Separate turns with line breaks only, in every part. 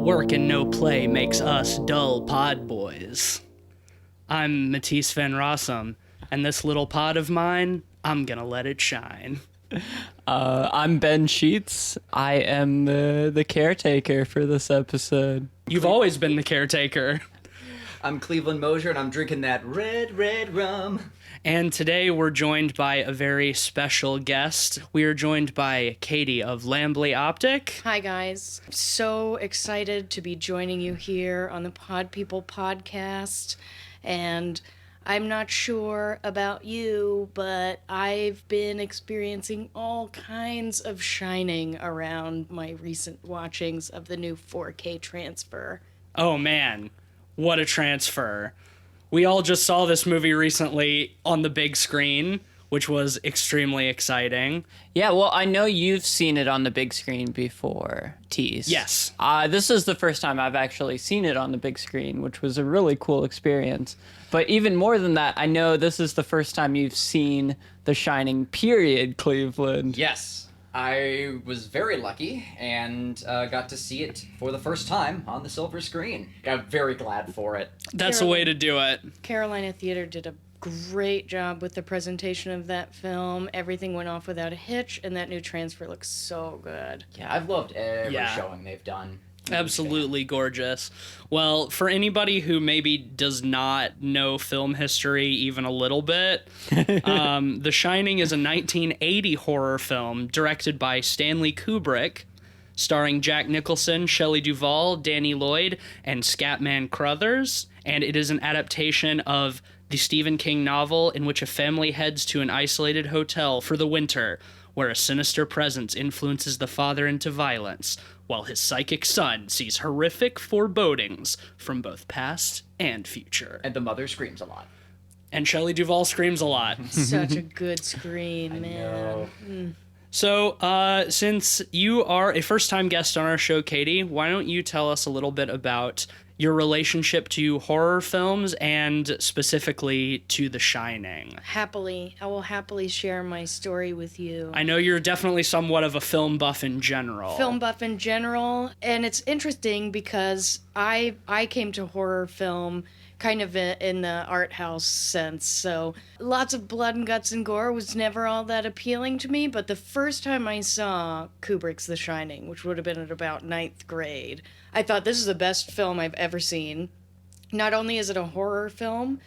work and no play makes us dull pod boys. I'm Matisse Van Rossum, and this little pod of mine, I'm gonna let it shine.
I'm Ben Sheets. I am the caretaker for this episode.
You've always been the caretaker.
I'm Cleveland Mosier, and I'm drinking that red rum.
And today we're joined by a very special guest. We are joined by Katie of Lambley Optic.
Hi, guys. I'm so excited to be joining you here on the Pod People podcast. And I'm not sure about you, but I've been experiencing all kinds of shining around my recent watchings of the new 4K transfer.
Oh man, what a transfer. We all just saw this movie recently on the big screen, which was extremely exciting.
Yeah, well, I know you've seen it on the big screen before, Tease.
Yes.
This is the first time I've actually seen it on the big screen, which was a really cool experience. But even more than that, I know this is the first time you've seen The Shining, period, Cleveland.
Yes, I was very lucky and got to see it for the first time on the silver screen. I'm very glad for it.
That's the way to do it.
Carolina Theater did a great job with the presentation of that film. Everything went off without a hitch, and that new transfer looks so good.
Yeah, I've loved every showing they've done.
Absolutely gorgeous. Well, for anybody who maybe does not know film history even a little bit, The Shining is a 1980 horror film directed by Stanley Kubrick, starring Jack Nicholson, Shelley Duvall, Danny Lloyd, and Scatman Crothers, and it is an adaptation of the Stephen King novel in which a family heads to an isolated hotel for the winter, where a sinister presence influences the father into violence, while his psychic son sees horrific forebodings from both past and future.
And the mother screams a lot.
And Shelley Duvall screams a lot.
Such a good screen, man.
know.
So, since you are a first-time guest on our show, Katie, why don't you tell us a little bit about your relationship to horror films and specifically to The Shining?
Happily. I will happily share my story with you.
I know you're definitely somewhat of a film buff in general.
Film buff in general, and it's interesting because I came to horror film kind of in the art house sense, so lots of blood and guts and gore was never all that appealing to me, but the first time I saw Kubrick's The Shining, which would have been at about 9th grade, I thought this is the best film I've ever seen. Not only is it a horror film,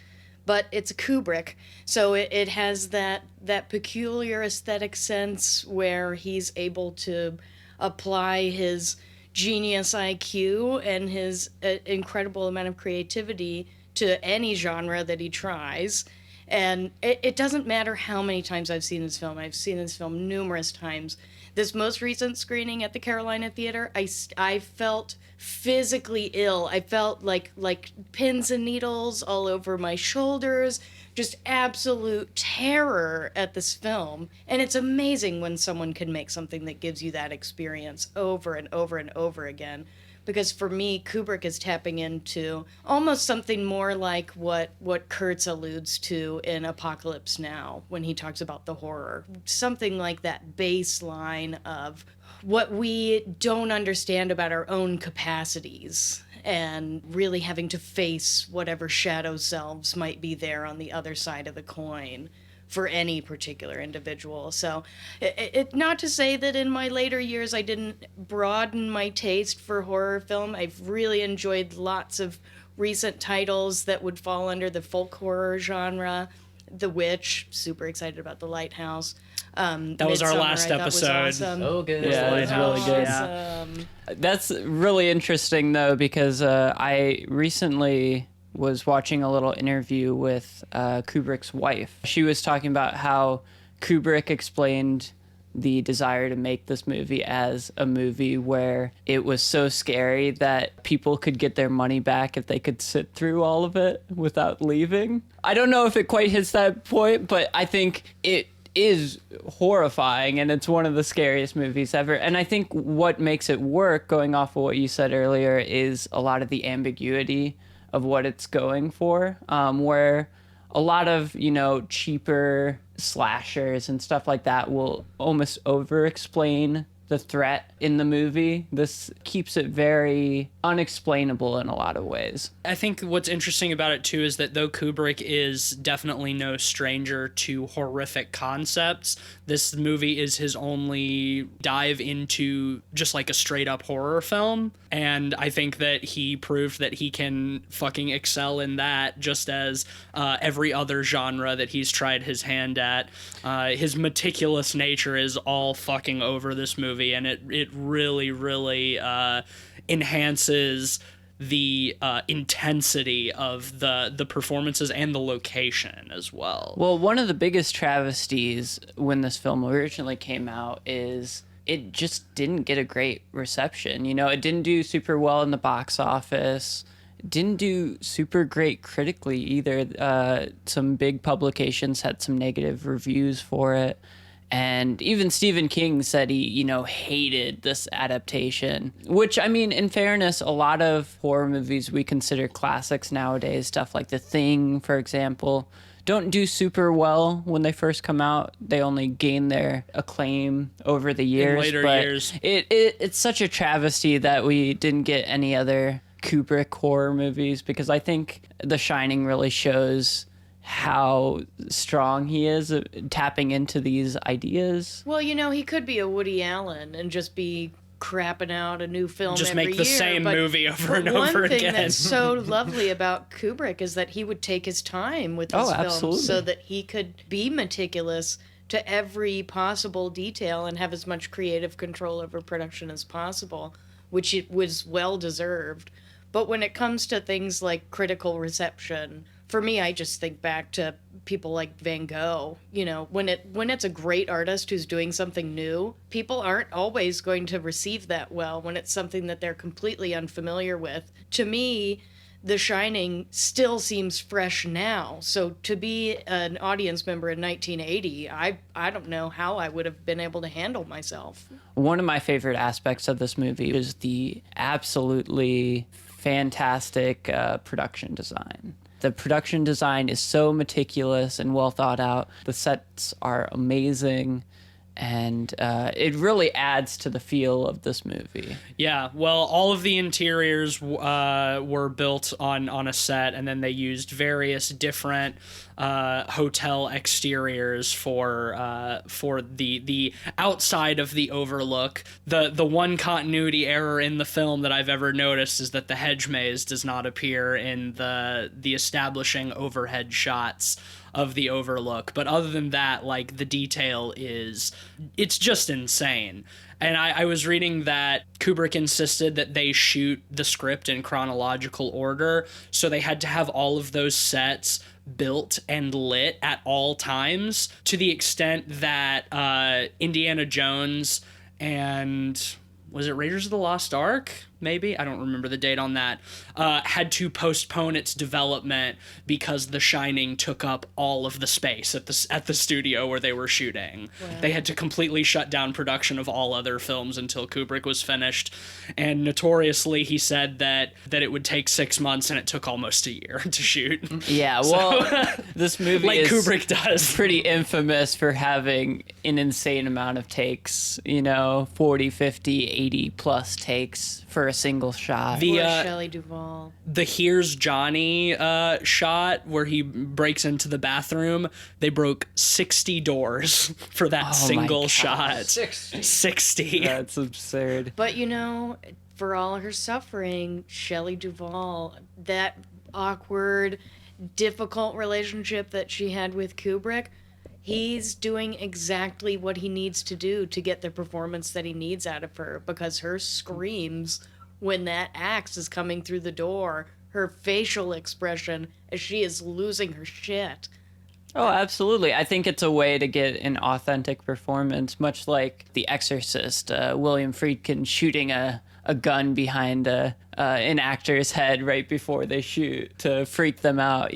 but it's a Kubrick, so it has that peculiar aesthetic sense where he's able to apply his genius IQ and his incredible amount of creativity to any genre that he tries. And it doesn't matter how many times I've seen this film. I've seen this film numerous times. This most recent screening at the Carolina Theater, I felt physically ill. I felt like pins and needles all over my shoulders, just absolute terror at this film. And it's amazing when someone can make something that gives you that experience over and over and over again. Because for me, Kubrick is tapping into almost something more like what Kurtz alludes to in Apocalypse Now when he talks about the horror. Something like that baseline of what we don't understand about our own capacities and really having to face whatever shadow selves might be there on the other side of the coin for any particular individual. So it not to say that in my later years I didn't broaden my taste for horror film. I've really enjoyed lots of recent titles that would fall under the folk horror genre. The Witch, super excited about The Lighthouse.
That was our last episode.
Was awesome.
So good.
Yeah, it's really good.
Awesome.
That's really interesting, though, because I recently was watching a little interview with Kubrick's wife. She was talking about how Kubrick explained the desire to make this movie as a movie where it was so scary that people could get their money back if they could sit through all of it without leaving. I don't know if it quite hits that point, but I think it is horrifying, and it's one of the scariest movies ever. And I think what makes it work, going off of what you said earlier, is a lot of the ambiguity of what it's going for, where a lot of, cheaper slashers and stuff like that will almost over-explain the threat in the movie. This keeps it very unexplainable in a lot of ways.
I think what's interesting about it too is that though Kubrick is definitely no stranger to horrific concepts, this movie is his only dive into just like a straight up horror film. And I think that he proved that he can fucking excel in that, just as every other genre that he's tried his hand at. His meticulous nature is all fucking over this movie, and it really, really enhances the intensity of the performances and the location as well.
Well, one of the biggest travesties when this film originally came out is it just didn't get a great reception. You know, it didn't do super well in the box office. It didn't do super great critically either. Some big publications had some negative reviews for it. And even Stephen King said he, hated this adaptation. Which, I mean, in fairness, a lot of horror movies we consider classics nowadays, stuff like The Thing, for example, don't do super well when they first come out. They only gain their acclaim over the years.
In later years.
It's such a travesty that we didn't get any other Kubrick horror movies, because I think The Shining really shows how strong he is at tapping into these ideas.
Well, he could be a Woody Allen and just be crapping out a new film
Just
every
make the
year,
same
but
movie over and over
one thing
again.
that's so lovely about Kubrick is that he would take his time with his films
absolutely.
so that he could be meticulous to every possible detail and have as much creative control over production as possible, which it was well deserved. But when it comes to things like critical reception, for me, I just think back to people like Van Gogh. When it's a great artist who's doing something new, people aren't always going to receive that well when it's something that they're completely unfamiliar with. To me, The Shining still seems fresh now. So to be an audience member in 1980, I don't know how I would have been able to handle myself.
One of my favorite aspects of this movie is the absolutely fantastic production design. The production design is so meticulous and well thought out. The sets are amazing, and it really adds to the feel of this movie.
Yeah, well, all of the interiors were built on a set, and then they used various different hotel exteriors for the outside of the overlook. The one continuity error in the film that I've ever noticed is that the hedge maze does not appear in the establishing overhead shots of the overlook. But other than that, like, the detail it's just insane. And I was reading that Kubrick insisted that they shoot the script in chronological order, so they had to have all of those sets built and lit at all times, to the extent that Indiana Jones and... was it Raiders of the Lost Ark? Maybe? I don't remember the date on that. Had to postpone its development because The Shining took up all of the space at the studio where they were shooting. Wow. They had to completely shut down production of all other films until Kubrick was finished. And notoriously, he said that it would take 6 months, and it took almost a year to shoot.
Yeah, well, this movie
like
is
Kubrick does.
Pretty infamous for having an insane amount of takes, 40, 50, 80 plus takes for a single shot.
Poor Shelley Duvall.
The Here's Johnny shot where he breaks into the bathroom, they broke 60 doors for that single shot. 60.
That's absurd.
But for all her suffering, Shelley Duvall, that awkward, difficult relationship that she had with Kubrick, he's doing exactly what he needs to do to get the performance that he needs out of her, because her screams when that axe is coming through the door, her facial expression as she is losing her shit.
Oh, absolutely. I think it's a way to get an authentic performance, much like The Exorcist, William Friedkin shooting a gun behind an actor's head right before they shoot to freak them out,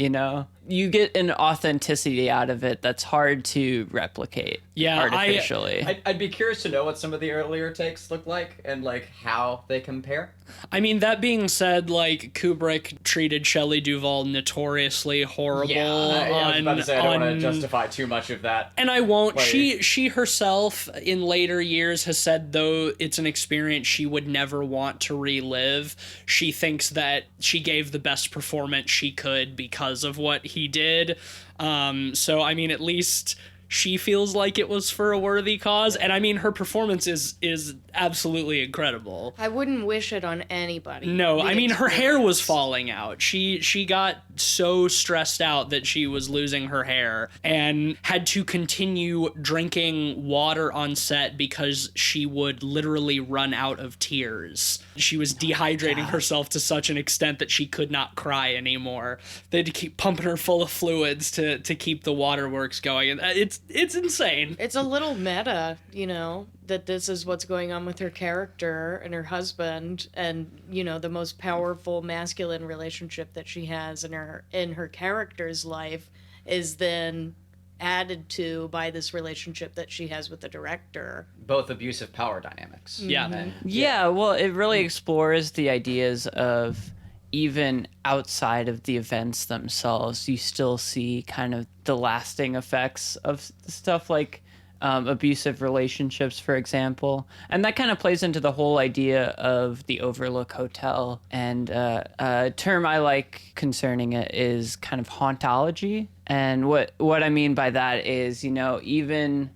you get an authenticity out of it that's hard to replicate artificially.
I'd be curious to know what some of the earlier takes look like and like how they compare.
I mean, that being said, like, Kubrick treated Shelley Duvall notoriously horrible.
I was about to say, I don't want to justify too much of that.
And I won't. She herself, in later years, has said, though it's an experience she would never want to relive, she thinks that she gave the best performance she could because of what he did. So, I mean, at least she feels like it was for a worthy cause. And I mean, her performance is absolutely incredible.
I wouldn't wish it on anybody.
No, I mean, her hair was falling out. She got so stressed out that she was losing her hair and had to continue drinking water on set because she would literally run out of tears. She was dehydrating herself to such an extent that she could not cry anymore. They had to keep pumping her full of fluids to keep the waterworks going. And it's insane.
It's a little meta, you know, that this is what's going on with her character and her husband, and, you know, the most powerful masculine relationship that she has in her character's life is then added to by this relationship that she has with the director.
Both abusive power dynamics.
Yeah.
And,
Yeah, well, it really explores the ideas of even outside of the events themselves, you still see kind of the lasting effects of stuff like abusive relationships, for example. And that kind of plays into the whole idea of the Overlook Hotel. And a term I like concerning it is kind of hauntology. And what I mean by that is, you know, even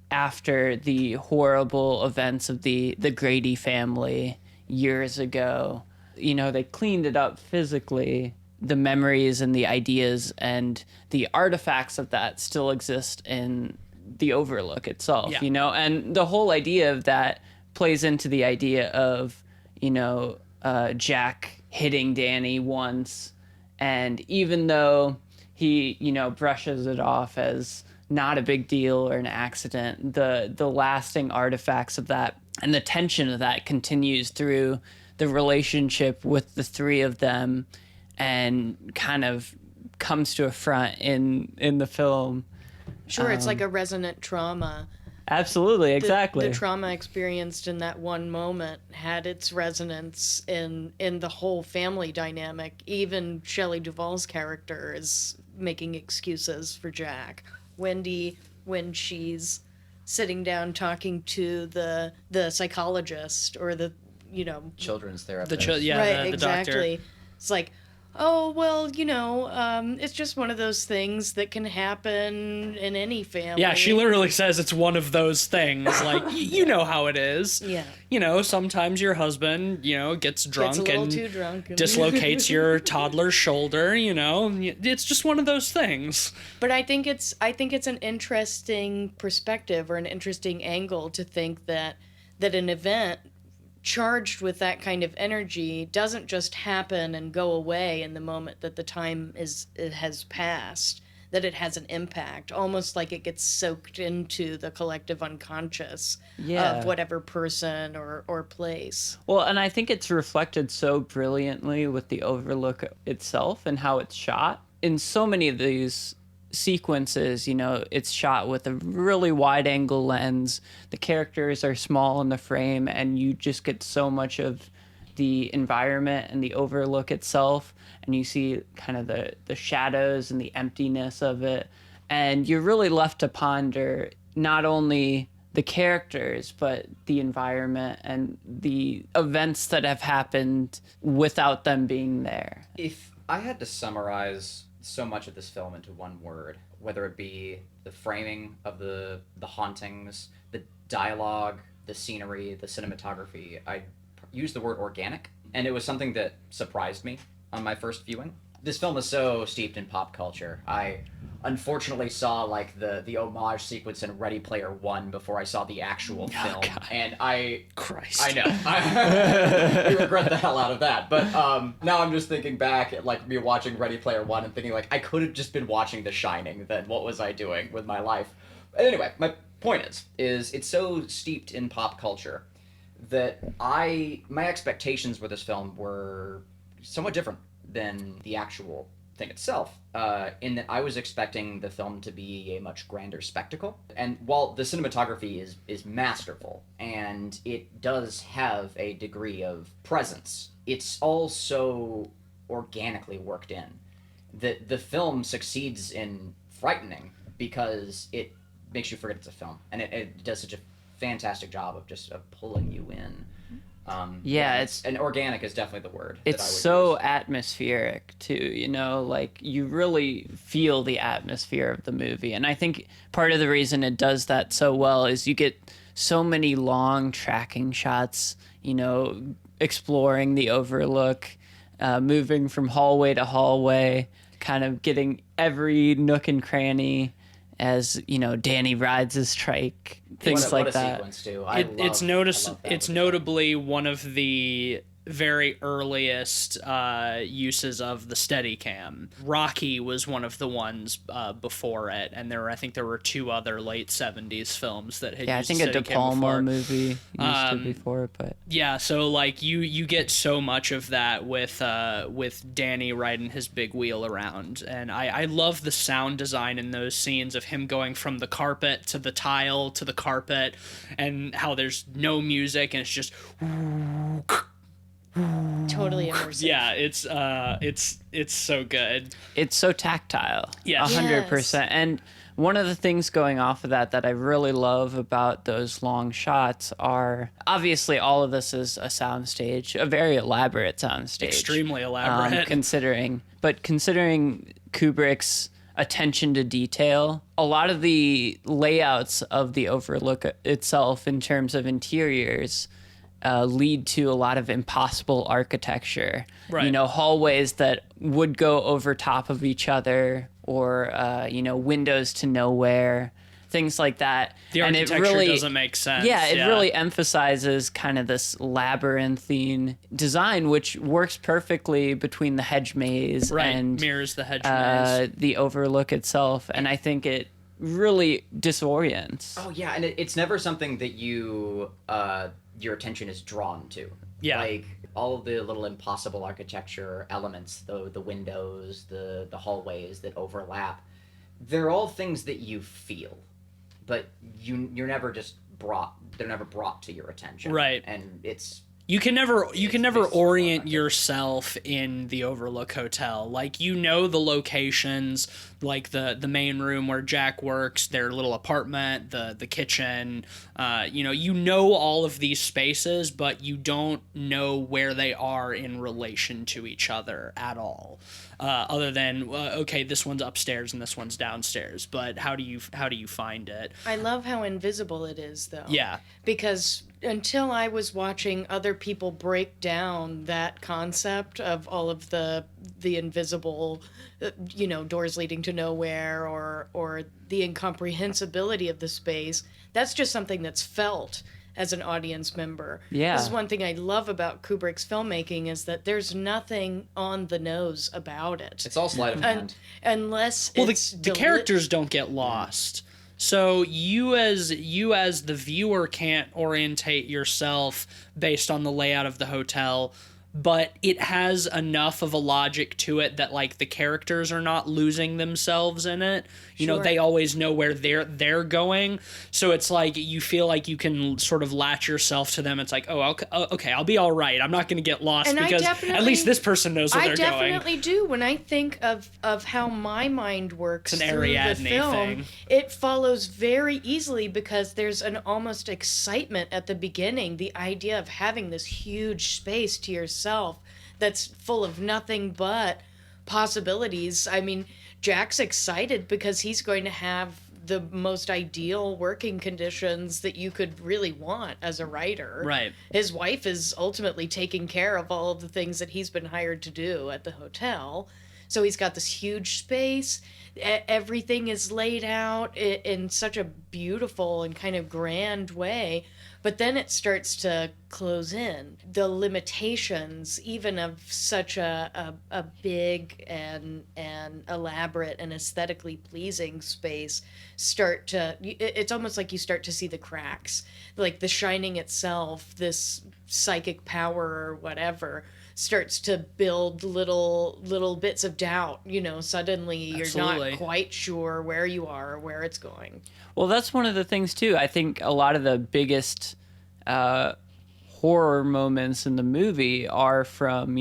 after the horrible events of the Grady family years ago, you know, they cleaned it up physically. The memories and the ideas and the artifacts of that still exist in the Overlook itself, you know, and the whole idea of that plays into the idea of, you know, Jack hitting Danny once, and even though he, you know, brushes it off as not a big deal or an accident, the lasting artifacts of that and the tension of that continues through the relationship with the three of them and kind of comes to a front in the film.
Sure, it's like a resonant trauma.
Absolutely, exactly.
The trauma experienced in that one moment had its resonance in the whole family dynamic. Even Shelley Duvall's character is making excuses for Jack. Wendy, when she's sitting down talking to the psychologist or the, you know,
children's therapist.
The
doctor.
It's like, oh, well, you know, it's just one of those things that can happen in any family.
Yeah, she literally says it's one of those things. Like, you know how it is.
Yeah.
You know, sometimes your husband, you know, gets drunk
Gets a little
and
too drunk and
dislocates your toddler's shoulder, you know. It's just one of those things.
But I think it's an interesting perspective or an interesting angle to think that an event charged with that kind of energy doesn't just happen and go away in the moment that the time it has passed, that it has an impact, almost like it gets soaked into the collective unconscious of whatever person or place.
Well, and I think it's reflected so brilliantly with the Overlook itself and how it's shot. In so many of these sequences, you know, it's shot with a really wide angle lens. The characters are small in the frame and you just get so much of the environment and the Overlook itself, and you see kind of the shadows and the emptiness of it, and you're really left to ponder not only the characters but the environment and the events that have happened without them being there.
If I had to summarize so much of this film into one word, whether it be the framing of the hauntings, the dialogue, the scenery, the cinematography, I'd use the word organic. And it was something that surprised me on my first viewing. This film is so steeped in pop culture. I unfortunately saw like the homage sequence in Ready Player One before I saw the actual film.
God.
And
Christ.
I know. I regret the hell out of that. But now I'm just thinking back at like me watching Ready Player One and thinking like I could have just been watching The Shining. Then what was I doing with my life? But anyway, my point is it's so steeped in pop culture that my expectations for this film were somewhat different than the actual thing itself, in that I was expecting the film to be a much grander spectacle. And while the cinematography is masterful and it does have a degree of presence, it's all so organically worked in that the film succeeds in frightening because it makes you forget it's a film, and it does such a fantastic job of just of pulling you in. And organic is definitely the word.
It's so atmospheric too, you know, like you really feel the atmosphere of the movie. And I think part of the reason it does that so well is you get so many long tracking shots, you know, exploring the overlook, moving from hallway to hallway, kind of getting every nook and cranny as, you know, Danny rides his trike, things like that.
Sequence too.
It's notably one of the very earliest uses of the Steadicam. Rocky was one of the ones before it, and I think there were two other late 70s films that had used
I think a De Palma
before.
movie used it before, but
yeah, so like you get so much of that with Danny riding his big wheel around, and I love the sound design in those scenes of him going from the carpet to the tile to the carpet, and how there's no music and it's just
Totally immersive.
yeah, it's so good.
it's so tactile.
Yes.
100%. And one of the things going off of that I really love about those long shots are obviously all of this is a soundstage, a very elaborate soundstage.
Extremely elaborate.
Considering Kubrick's attention to detail, a lot of the layouts of the Overlook itself in terms of interiors lead to a lot of impossible architecture.
Right.
You know, hallways that would go over top of each other, or you know, windows to nowhere, things like that.
The architecture
and it really
doesn't make sense.
Yeah, it really emphasizes kind of this labyrinthine design, which works perfectly between the hedge maze and
mirrors the hedge maze.
the Overlook itself. And I think it really disorients.
Oh yeah, and it's never something that you your attention is drawn to.
Yeah.
Like all of the little impossible architecture elements, the windows, the hallways that overlap, they're all things that you feel, but you're never just they're never brought to your attention.
Right.
And it's
You can never
based
orient
on that.
yourself in the Overlook Hotel. Like, you know the locations, like the main room where Jack works, their little apartment, the kitchen. You know all of these spaces, but you don't know where they are in relation to each other at all. Other than okay, this one's upstairs and this one's downstairs. But how do you find it?
I love how invisible it is, though.
Yeah.
Because until I was watching other people break down that concept of all of the invisible, doors leading to nowhere, or the incomprehensibility of the space, that's just something that's felt as an audience member.
Yeah.
This is one thing I love about Kubrick's filmmaking, is that there's nothing on the nose about it.
all sleight of hand.
Unless
Well,
it's
the characters don't get lost. So you as the viewer can't orientate yourself based on the layout of the hotel, but it has enough of a logic to it that, like, the characters are not losing themselves in it. You know,
Sure.
they always know where they're going. So it's like you feel like you can sort of latch yourself to them. It's like, okay, I'll be all right. I'm not going to get lost
And I
because at
definitely-
least this person knows where
I
they're going.
definitely do. When I think of how my mind works
It's an
through the
Ariadne
film,
thing.
it follows very easily because there's an almost excitement at the beginning. The idea of having this huge space to yourself that's full of nothing but possibilities. I mean, Jack's excited because he's going to have the most ideal working conditions that you could really want as a writer.
Right.
His wife is ultimately taking care of all of the things that he's been hired to do at the hotel. So he's got this huge space. Everything is laid out in such a beautiful and kind of grand way. But then it starts to close in. The limitations, even of such a big and elaborate and aesthetically pleasing space, start to... It's almost like you start to see the cracks. Like The Shining itself, this psychic power or whatever, starts to build little bits of doubt. Suddenly you're
Absolutely.
not quite sure where you are or where it's going.
Well, that's one of the things too. I think a lot of the biggest horror moments in the movie are from,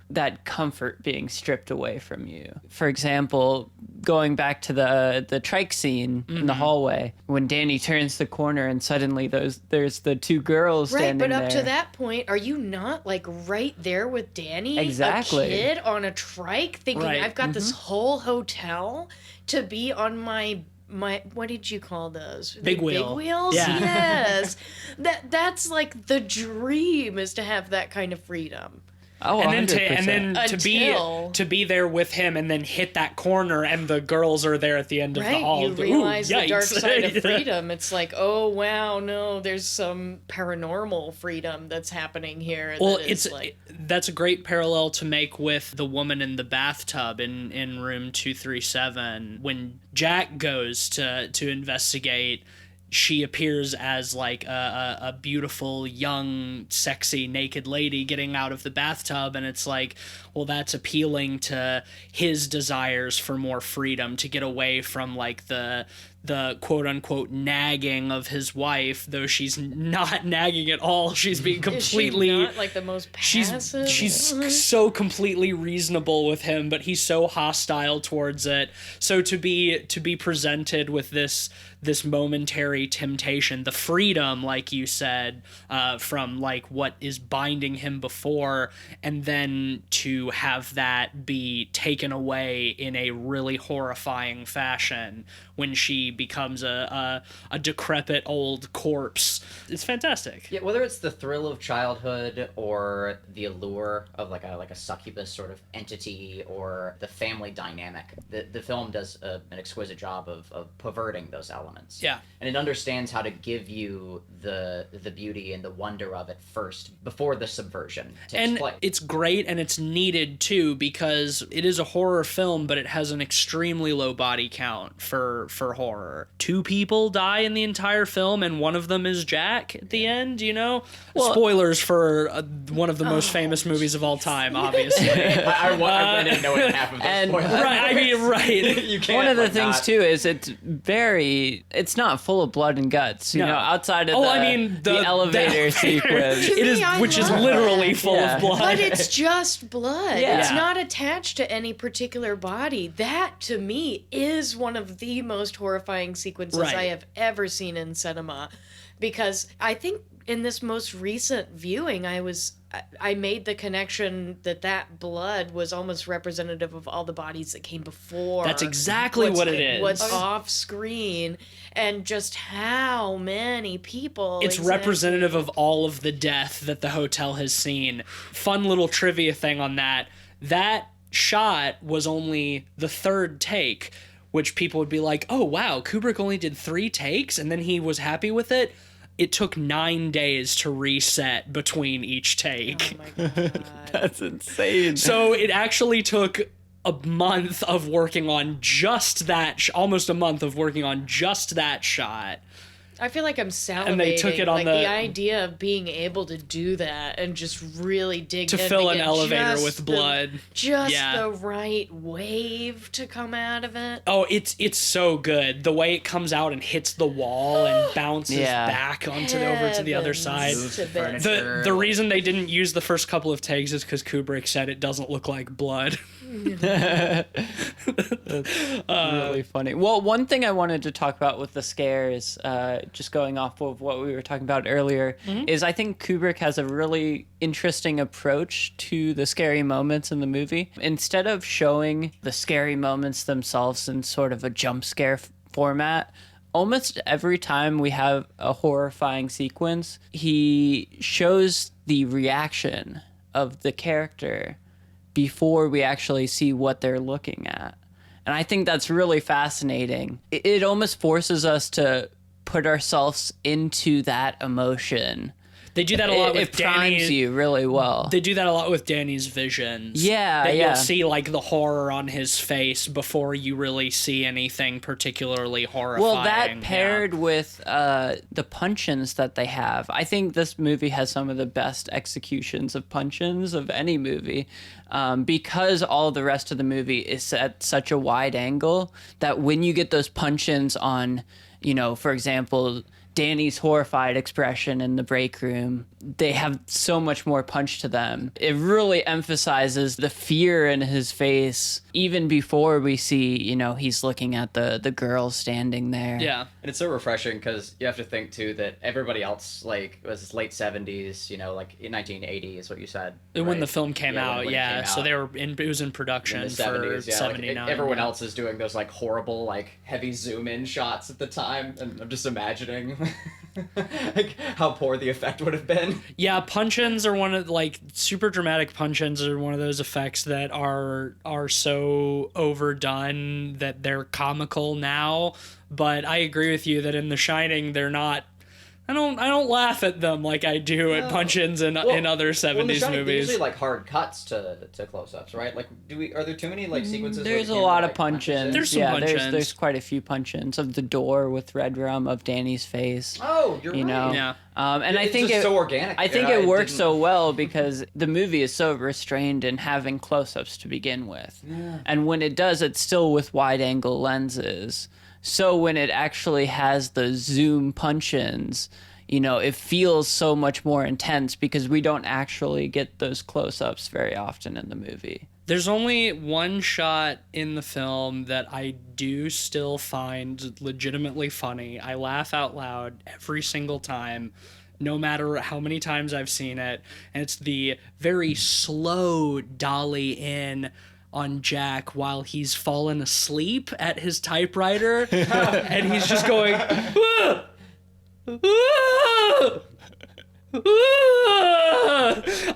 that comfort being stripped away from you. For example, going back to the trike scene in the hallway, when Danny turns the corner and suddenly there's the two girls
Right,
standing
but up
there.
to that point, are you not like right there with Danny,
Exactly.
a kid on a trike, thinking
Right.
I've got this whole hotel to be on my what did you call those?
Big
The
wheel.
Big wheels?
Yeah.
Yes. That's like the dream, is to have that kind of freedom.
Oh,
and
100%.
then
Until-
to be there with him and then hit that corner and the girls are there at the end of the
Right,
hall.
you realize
Ooh,
the dark
yikes.
side of freedom. It's like, oh wow, no, there's some paranormal freedom that's happening here.
Well,
that is like,
that's a great parallel to make with the woman in the bathtub in room 237. When Jack goes to investigate, she appears as like a beautiful, young, sexy, naked lady getting out of the bathtub, and it's like, well, that's appealing to his desires for more freedom, to get away from like the quote unquote nagging of his wife, though she's not nagging at all. She's being completely
is she not like the most passive?
she's so completely reasonable with him, but he's so hostile towards it. So to be presented with this momentary temptation, the freedom, like you said, from like what is binding him before, and then to have that be taken away in a really horrifying fashion when she becomes a decrepit old corpse. It's fantastic.
Yeah, whether it's the thrill of childhood or the allure of like a succubus sort of entity or the family dynamic, the film does an exquisite job of perverting those elements.
Yeah.
And it understands how to give you the beauty and the wonder of it first before the subversion takes
And
place.
it's great, and it's needed too, because it is a horror film, but it has an extremely low body count for horror. 2 people die in the entire film, and one of them is Jack at the end. Spoilers for one of the most famous movies of all time, obviously.
I didn't know what half of those
and-
spoilers.
Right, I mean, right.
You can't,
One of the
like,
things
not-
too is it's not full of blood and guts. You
No.
know, outside of
the
elevator sequence.
It is,
I
which is
love
literally
that.
full
Yeah.
of blood.
But it's just blood.
Yeah.
It's not attached to any particular body. That, to me, is one of the most horrifying sequences
Right.
I have ever seen in cinema. Because I think in this most recent viewing, I made the connection that blood was almost representative of all the bodies that came before.
That's exactly what it is.
What's off screen, and just how many people.
It's
exactly.
representative of all of the death that the hotel has seen. Fun little trivia thing on that. That shot was only the 3rd take, which people would be like, oh, wow, Kubrick only did 3 takes and then he was happy with it. It took 9 days to reset between each take.
Oh my God.
That's insane.
So it actually took a month of working on just that, almost a month of working on just that shot.
I feel like I'm salivating.
And they took it on
like
the-
idea of being able to do that and just really dig
To
in
fill an
get
elevator
just
with
the-
blood.
just
Yeah.
the right wave to come out of it.
Oh, it's so good. The way it comes out and hits the wall and bounces
Yeah.
back over to the other side.
Heavens to bits.
The reason they didn't use the first couple of takes is because Kubrick said it doesn't look like blood.
Really funny. Well, one thing I wanted to talk about with the scares, just going off of what we were talking about earlier, is I think Kubrick has a really interesting approach to the scary moments in the movie. Instead of showing the scary moments themselves in sort of a jump scare format, almost every time we have a horrifying sequence, he shows the reaction of the character before we actually see what they're looking at. And I think that's really fascinating. It almost forces us to put ourselves into that emotion
They do that a lot with
it primes
Danny.
you really well.
They do that a lot with Danny's visions.
Yeah,
that
yeah.
You'll see like the horror on his face before you really see anything particularly horrifying.
Well, that paired with the punch-ins that they have, I think this movie has some of the best executions of punch-ins of any movie, because all the rest of the movie is at such a wide angle that when you get those punch-ins on, for example, Danny's horrified expression in the break room, they have so much more punch to them. It really emphasizes the fear in his face, even before we see, he's looking at the girl standing there.
Yeah.
And it's so refreshing because you have to think, too, that everybody else, like, it was late 70s, like in 1980 is what you said.
When
right?
the film came out,
when it
yeah.
came
So
out.
it was in production
In the
for
70s, yeah.
79.
Like, everyone else is doing those, like, horrible, like, heavy zoom-in shots at the time. And I'm just imagining, like, how poor the effect would have been.
Yeah, punch-ins are one of like super dramatic punch-ins are one of those effects that are so overdone that they're comical now. But I agree with you that in The Shining they're not. I don't laugh at them like I do at punch-ins in other 70s movies.
Usually like hard cuts to close-ups, right? Like, are there too many like sequences?
There's
where
a
the
lot
camera,
of punch-ins.
There's some punch-ins.
There's quite a few punch-ins of the door with Red Rum, of Danny's face.
Oh, you're right.
Yeah.
And I
It's
think
just so organic.
I think
Yeah,
it works
didn't-
so well because the movie is so restrained in having close-ups to begin with. Yeah. And when it does, it's still with wide-angle lenses. So when it actually has the zoom punch-ins, it feels so much more intense because we don't actually get those close-ups very often in the movie.
There's only one shot in the film that I do still find legitimately funny. I laugh out loud every single time, no matter how many times I've seen it. And it's the very slow dolly in on Jack while he's fallen asleep at his typewriter. And he's just going... "Ah! Ah!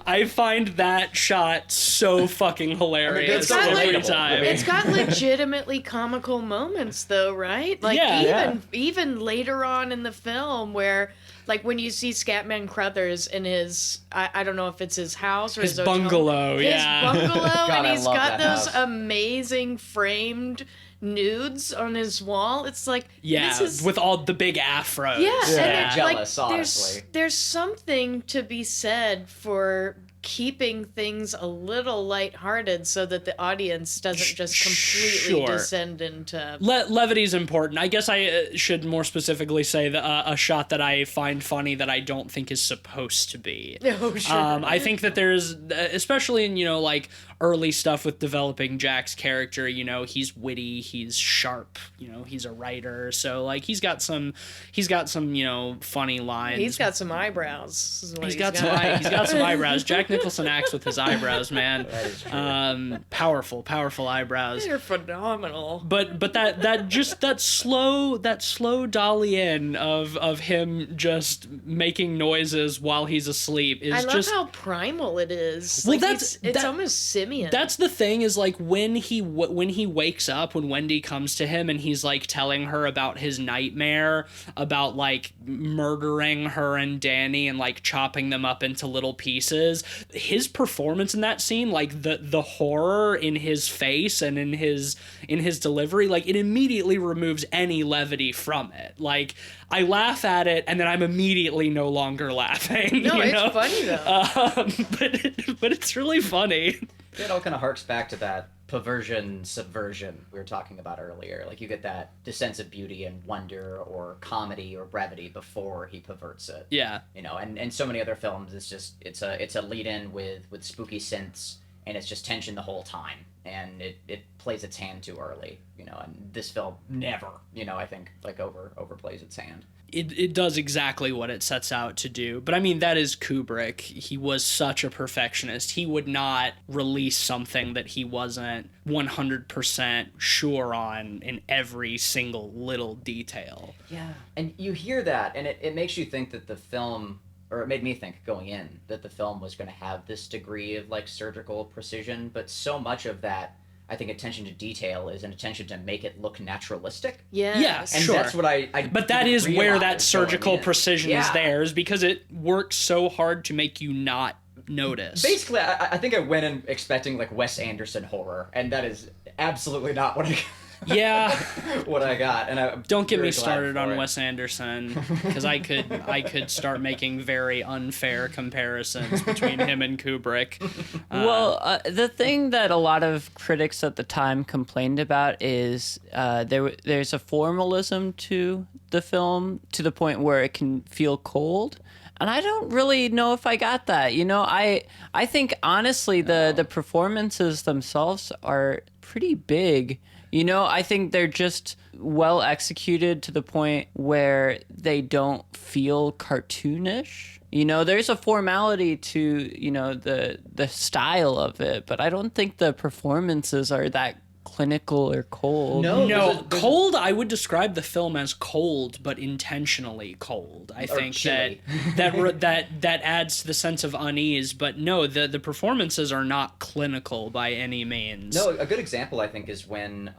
I find that shot so fucking hilarious
it's got,
every
like,
time.
It's got legitimately comical moments, though, right? Like
Yeah.
even later on in the film, where like when you see Scatman Crothers in his, I don't know if it's his house or
His
his hotel-
bungalow, yeah.
his bungalow,
God,
and
I
he's
love
got
that
those
house.
amazing framed nudes on his wall. It's like
Yeah,
this is
with all the big afros.
yeah,
Yeah.
and it's
Jealous,
like
honestly.
there's something to be said for keeping things a little lighthearted so that the audience doesn't just completely
Sure.
descend into
Levity's important. I guess I should more specifically say a shot that I find funny that I don't think is supposed to be.
Oh, sure.
I think that there's, especially in, like early stuff with developing Jack's character, he's witty, he's sharp, he's a writer. So like he's got some, funny lines.
He's got some eyebrows. is what
He's got some eyebrows. Jack Nicholson acts with his eyebrows, man.
That is true.
Powerful eyebrows.
They're phenomenal.
But that slow dolly in of him just making noises while he's asleep is
I love
just
how primal it is.
Well,
Like,
that's-
it's
that-
almost simian.
That's the thing is like when he wakes up, when Wendy comes to him and he's like telling her about his nightmare about like murdering her and Danny and like chopping them up into little pieces. His performance in that scene, like the horror in his face and in his delivery, like it immediately removes any levity from it. Like I laugh at it and then I'm immediately no longer laughing.
no,
you
it's
know?
funny though.
But it's really funny.
It all kind of harks back to that perversion, subversion we were talking about earlier. Like you get the sense of beauty and wonder or comedy or brevity before he perverts it.
Yeah.
And so many other films, it's a lead in with spooky synths, and it's just tension the whole time, and it plays its hand too early. And this film never, I think like overplays its hand.
It does exactly what it sets out to do. But I mean, that is Kubrick. He was such a perfectionist. He would not release something that he wasn't 100% sure on in every single little detail.
Yeah. And you hear that, and it makes you think that the film, or it made me think going in, that the film was going to have this degree of like surgical precision, but so much of that I think attention to detail is an attention to make it look naturalistic.
Yes.
And
Sure.
that's what I
But that
didn't
is where that
realize
surgical
going in.
precision is
Yeah.
there, is because it works so hard to make you not notice.
Basically, I think I went in expecting like Wes Anderson horror, and that is absolutely not what
Yeah.
what I got. And I
Don't get me
very glad
started
for
on
it.
Wes Anderson, because I could start making very unfair comparisons between him and Kubrick.
The thing that a lot of critics at the time complained about is there's a formalism to the film to the point where it can feel cold. And I don't really know if I got that. You know, I think honestly the performances themselves are pretty big. You know, I think they're just well executed to the point where they don't feel cartoonish. You know, there's a formality to, you know, the style of it, but I don't think the performances are that clinical or cold.
No,
there's a-
cold. I would describe the film as cold, but intentionally cold. I think
chilly.
that adds to the sense of unease. But no, the performances are not clinical by any means.
No, a good example I think is when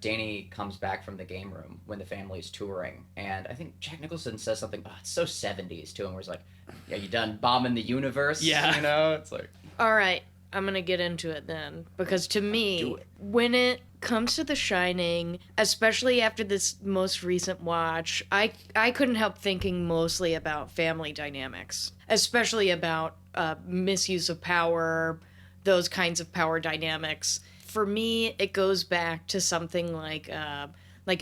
Danny comes back from the game room when the family's touring, and I think Jack Nicholson says something. Oh, it's so 70s to him, where he's like, "Yeah, you done bombing the universe?"
Yeah.
You know, it's like.
All right, I'm gonna get into it then, because to me, when it comes to The Shining, especially after this most recent watch, I couldn't help thinking mostly about family dynamics, especially about misuse of power, those kinds of power dynamics. For me, it goes back to something like a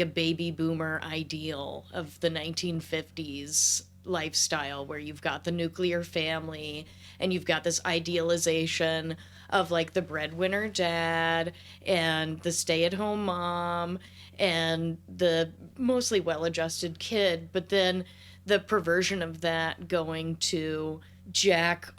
baby boomer ideal of the 1950s lifestyle, where you've got the nuclear family and you've got this idealization of like the breadwinner dad and the stay-at-home mom and the mostly well-adjusted kid, but then the perversion of that going to Jack,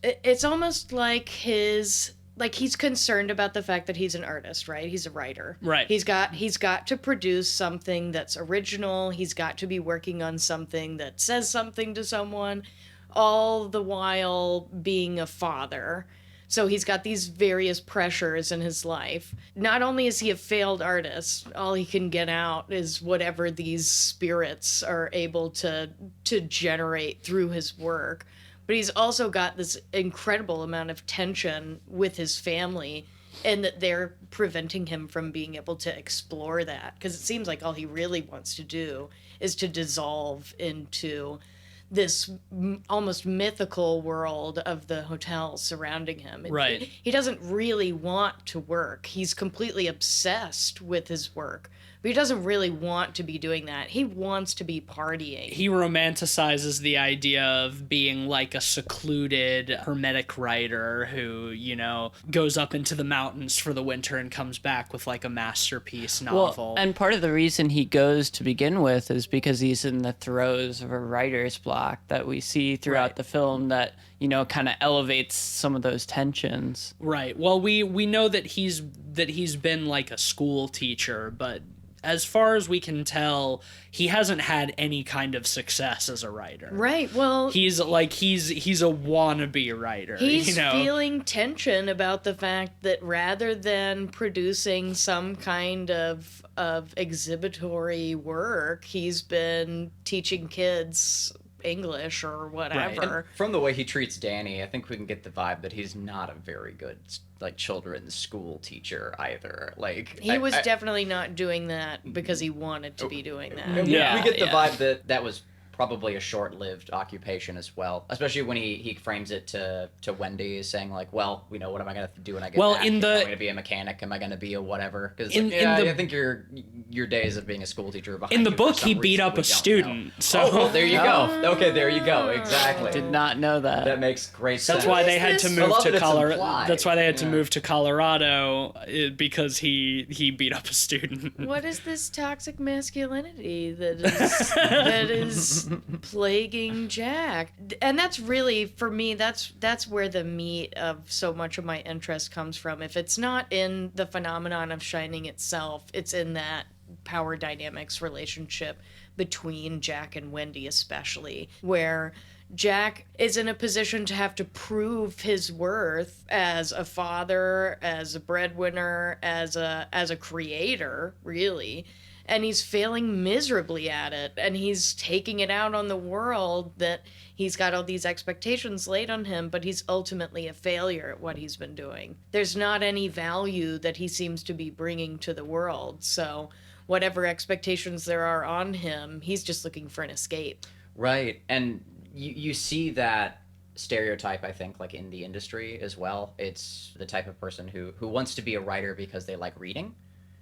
it's almost like he's concerned about the fact that he's an artist, right? He's a writer.
Right.
He's got to produce something that's original. He's got to be working on something that says something to someone, all the while being a father. So he's got these various pressures in his life. Not only is he a failed artist, all he can get out is whatever these spirits are able to generate through his work. But he's also got this incredible amount of tension with his family, and that they're preventing him from being able to explore that. Because it seems like all he really wants to do is to dissolve into this almost mythical world of the hotel surrounding him.
Right.
He doesn't really want to work. He's completely obsessed with his work. But he doesn't really want to be doing that. He wants to be partying.
He romanticizes the idea of being like a secluded hermetic writer who, you know, goes up into the mountains for the winter and comes back with like a masterpiece novel.
Well, and part of the reason he goes to begin with is because he's in the throes of a writer's block that we see throughout
Right.
the film that, you know, kind of elevates some of those tensions.
Right. Well, we know that he's been like a school teacher, but as far as we can tell, he hasn't had any kind of success as a writer.
Right. Well,
He's a wannabe writer.
he's
you know?
feeling tension about the fact that rather than producing some kind of exhibitory work, he's been teaching kids English or whatever.
And from the way he treats Danny, I think we can get the vibe that he's not a very good like children's school teacher either. Like
He was definitely not doing that because he wanted to be doing that.
And
Yeah,
we get the
yeah.
vibe that was probably a short-lived occupation as well, especially when he frames it to Wendy saying like, well, you know, what am I going to do when I get
Well,
back?
in the-
Am I going to be a mechanic? Am I going to be a whatever? Because
I
think your days of being a school teacher are behind
In the
you for
book,
some
he beat
reason
up
we
a
don't know.
student. So
Oh, well, there you go. Okay, there you go. Exactly.
Did not know that.
That makes great sense.
that's why they had to
this?
I
move
love
to
that it's
Colorado.
implied.
That's why they had to
Yeah.
move to Colorado because he beat up a student.
What is this toxic masculinity that is plaguing Jack? And that's really, for me, that's where the meat of so much of my interest comes from. If it's not in the phenomenon of Shining itself, it's in that power dynamics relationship between Jack and Wendy, especially, where Jack is in a position to have to prove his worth as a father, as a breadwinner, as a creator, really. And he's failing miserably at it, and he's taking it out on the world that he's got all these expectations laid on him, but he's ultimately a failure at what he's been doing. There's not any value that he seems to be bringing to the world, so whatever expectations there are on him, he's just looking for an escape.
Right. And you see that stereotype, I think, like in the industry as well. It's the type of person who wants to be a writer because they like reading,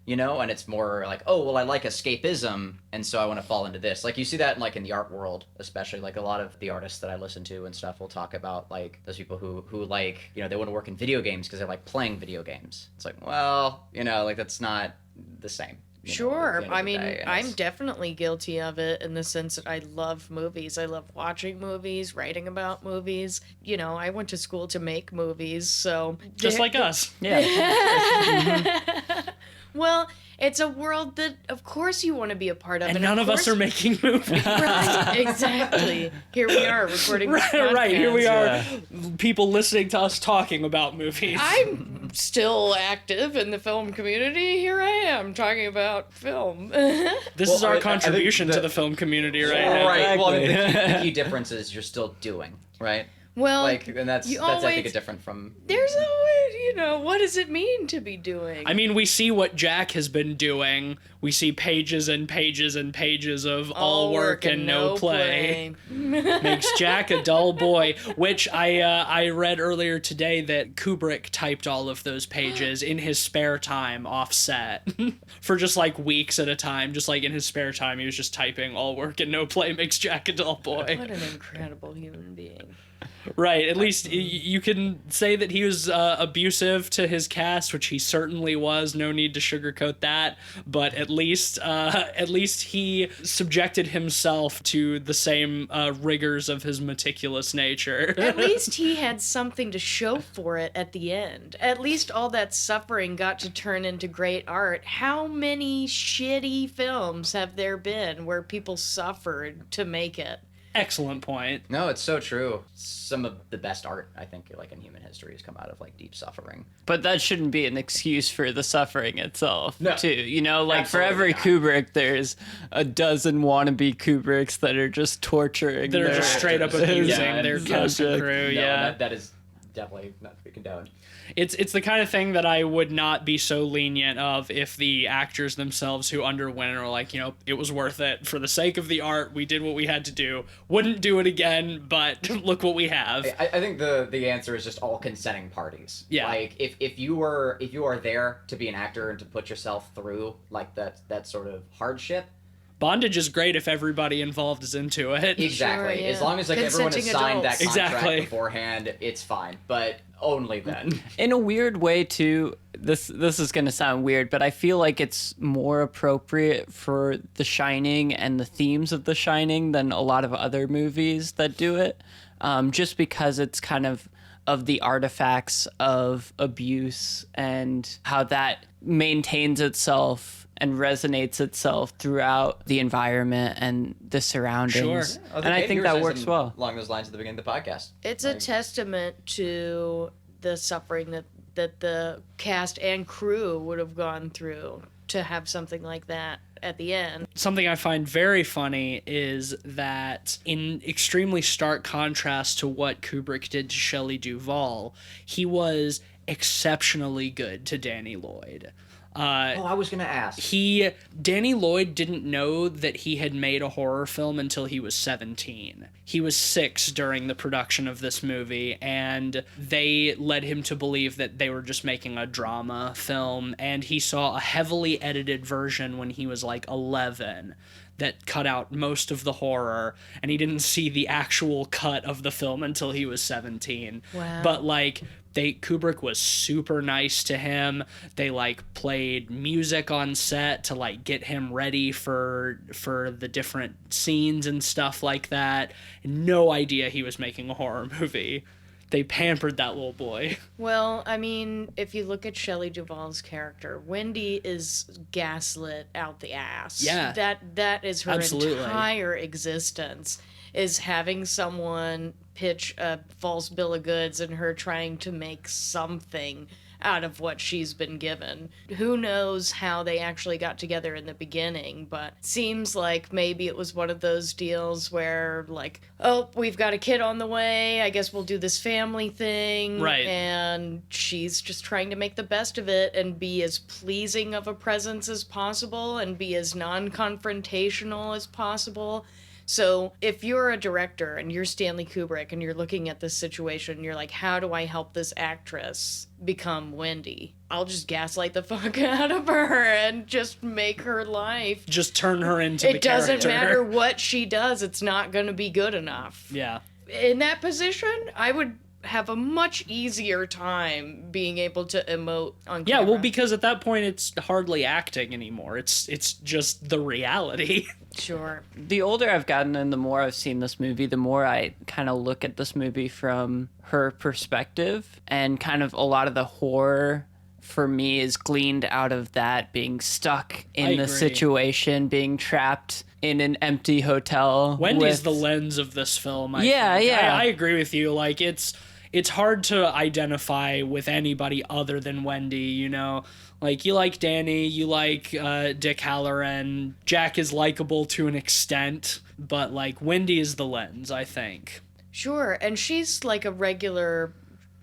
you know, and it's more like, oh, well, I like escapism, and so I want to fall into this. Like, you see that in the art world, especially. Like, a lot of the artists that I listen to and stuff will talk about, like, those people who like, you know, they want to work in video games because they like playing video games. It's like, well, you know, like, that's not the same.
Sure. I mean, I'm definitely guilty of it in the sense that I love movies. I love watching movies, writing about movies. You know, I went to school to make movies, so...
Just like us.
Yeah.
Well, it's a world that, of course, you want to be a part of.
And none of us are making movies.
Right, exactly. Here we are recording this podcast.
Right, here we are, people listening to us talking about movies.
I'm still active in the film community. Here I am talking about film.
This is our contribution to the film community right now.
Right. Well, the key difference is you're still doing, right?
Well,
and that's I think, different from...
There's always, you know, what does it mean to be doing?
I mean, we see what Jack has been doing. We see pages and pages and pages of all work and no play. Makes Jack a dull boy, which I read earlier today that Kubrick typed all of those pages in his spare time offset for just like weeks at a time. Just like in his spare time, he was just typing all work and no play makes Jack a dull boy.
What an incredible human being.
Right, at least you can say that he was abusive to his cast, which he certainly was. No need to sugarcoat that. But at least he subjected himself to the same rigors of his meticulous nature.
At least he had something to show for it at the end. At least all that suffering got to turn into great art. How many shitty films have there been where people suffered to make it?
Excellent point.
No, it's so true. Some of the best art, I think, like in human history, has come out of like deep suffering.
But that shouldn't be an excuse for the suffering itself, too. You know, like
Absolutely
for every
not.
Kubrick, there's a dozen wannabe Kubricks that are just torturing.
They're just straight up abusing their cast and crew.
No,
Yeah,
that is definitely not to be condoned.
It's the kind of thing that I would not be so lenient of if the actors themselves who underwent it are like, you know, it was worth it for the sake of the art. We did what we had to do. Wouldn't do it again, but look what we have.
I think the answer is just all consenting parties.
Yeah.
Like if you are there to be an actor and to put yourself through like that sort of hardship.
Bondage is great if everybody involved is into it.
Exactly.
Sure, yeah.
As long as like everyone has
Consenting
signed that
adults.
contract
Exactly.
beforehand, it's fine. But only then.
In a weird way, too, this is going to sound weird, but I feel like it's more appropriate for The Shining and the themes of The Shining than a lot of other movies that do it, just because it's kind of the artifacts of abuse and how that maintains itself and resonates itself throughout the environment and the surroundings.
Sure.
And I think that works well.
Along those lines at the beginning of the podcast.
It's a testament to the suffering that the cast and crew would have gone through to have something like that at the end.
Something I find very funny is that in extremely stark contrast to what Kubrick did to Shelley Duvall, he was exceptionally good to Danny Lloyd.
I was gonna ask.
Danny Lloyd didn't know that he had made a horror film until he was 17. He was 6 during the production of this movie, and they led him to believe that they were just making a drama film, and he saw a heavily edited version when he was like 11 that cut out most of the horror, and he didn't see the actual cut of the film until he was 17.
Wow.
But like Kubrick was super nice to him. They like played music on set to like get him ready for the different scenes and stuff like that. No idea he was making a horror movie. They pampered that little boy.
Well, I mean, if you look at Shelley Duvall's character, Wendy is gaslit out the ass.
Yeah.
That is her
Absolutely.
entire existence. is having someone pitch a false bill of goods and her trying to make something out of what she's been given. Who knows how they actually got together in the beginning, but seems like maybe it was one of those deals where, like, oh, we've got a kid on the way, I guess we'll do this family thing.
Right.
And she's just trying to make the best of it and be as pleasing of a presence as possible and be as non-confrontational as possible. So if you're a director and you're Stanley Kubrick and you're looking at this situation and you're like, how do I help this actress become Wendy? I'll just gaslight the fuck out of her and just make her life.
Just turn her into the
It
character.
doesn't matter what she does. It's not going to be good enough.
Yeah.
In that position, I would have a much easier time being able to emote on
Yeah,
camera.
well, because at that point it's hardly acting anymore. It's just the reality.
Sure.
The older I've gotten and the more I've seen this movie, the more I kind of look at this movie from her perspective, and kind of a lot of the horror for me is gleaned out of that, being stuck in
I
the
agree.
situation, being trapped in an empty hotel.
Wendy's
with-
the lens of this film.
Yeah,
think.
yeah.
I agree with you. Like, it's hard to identify with anybody other than Wendy, you know? Like, you like Danny, you like Dick Halloran. Jack is likable to an extent, but, like, Wendy is the lens, I think.
Sure. And she's like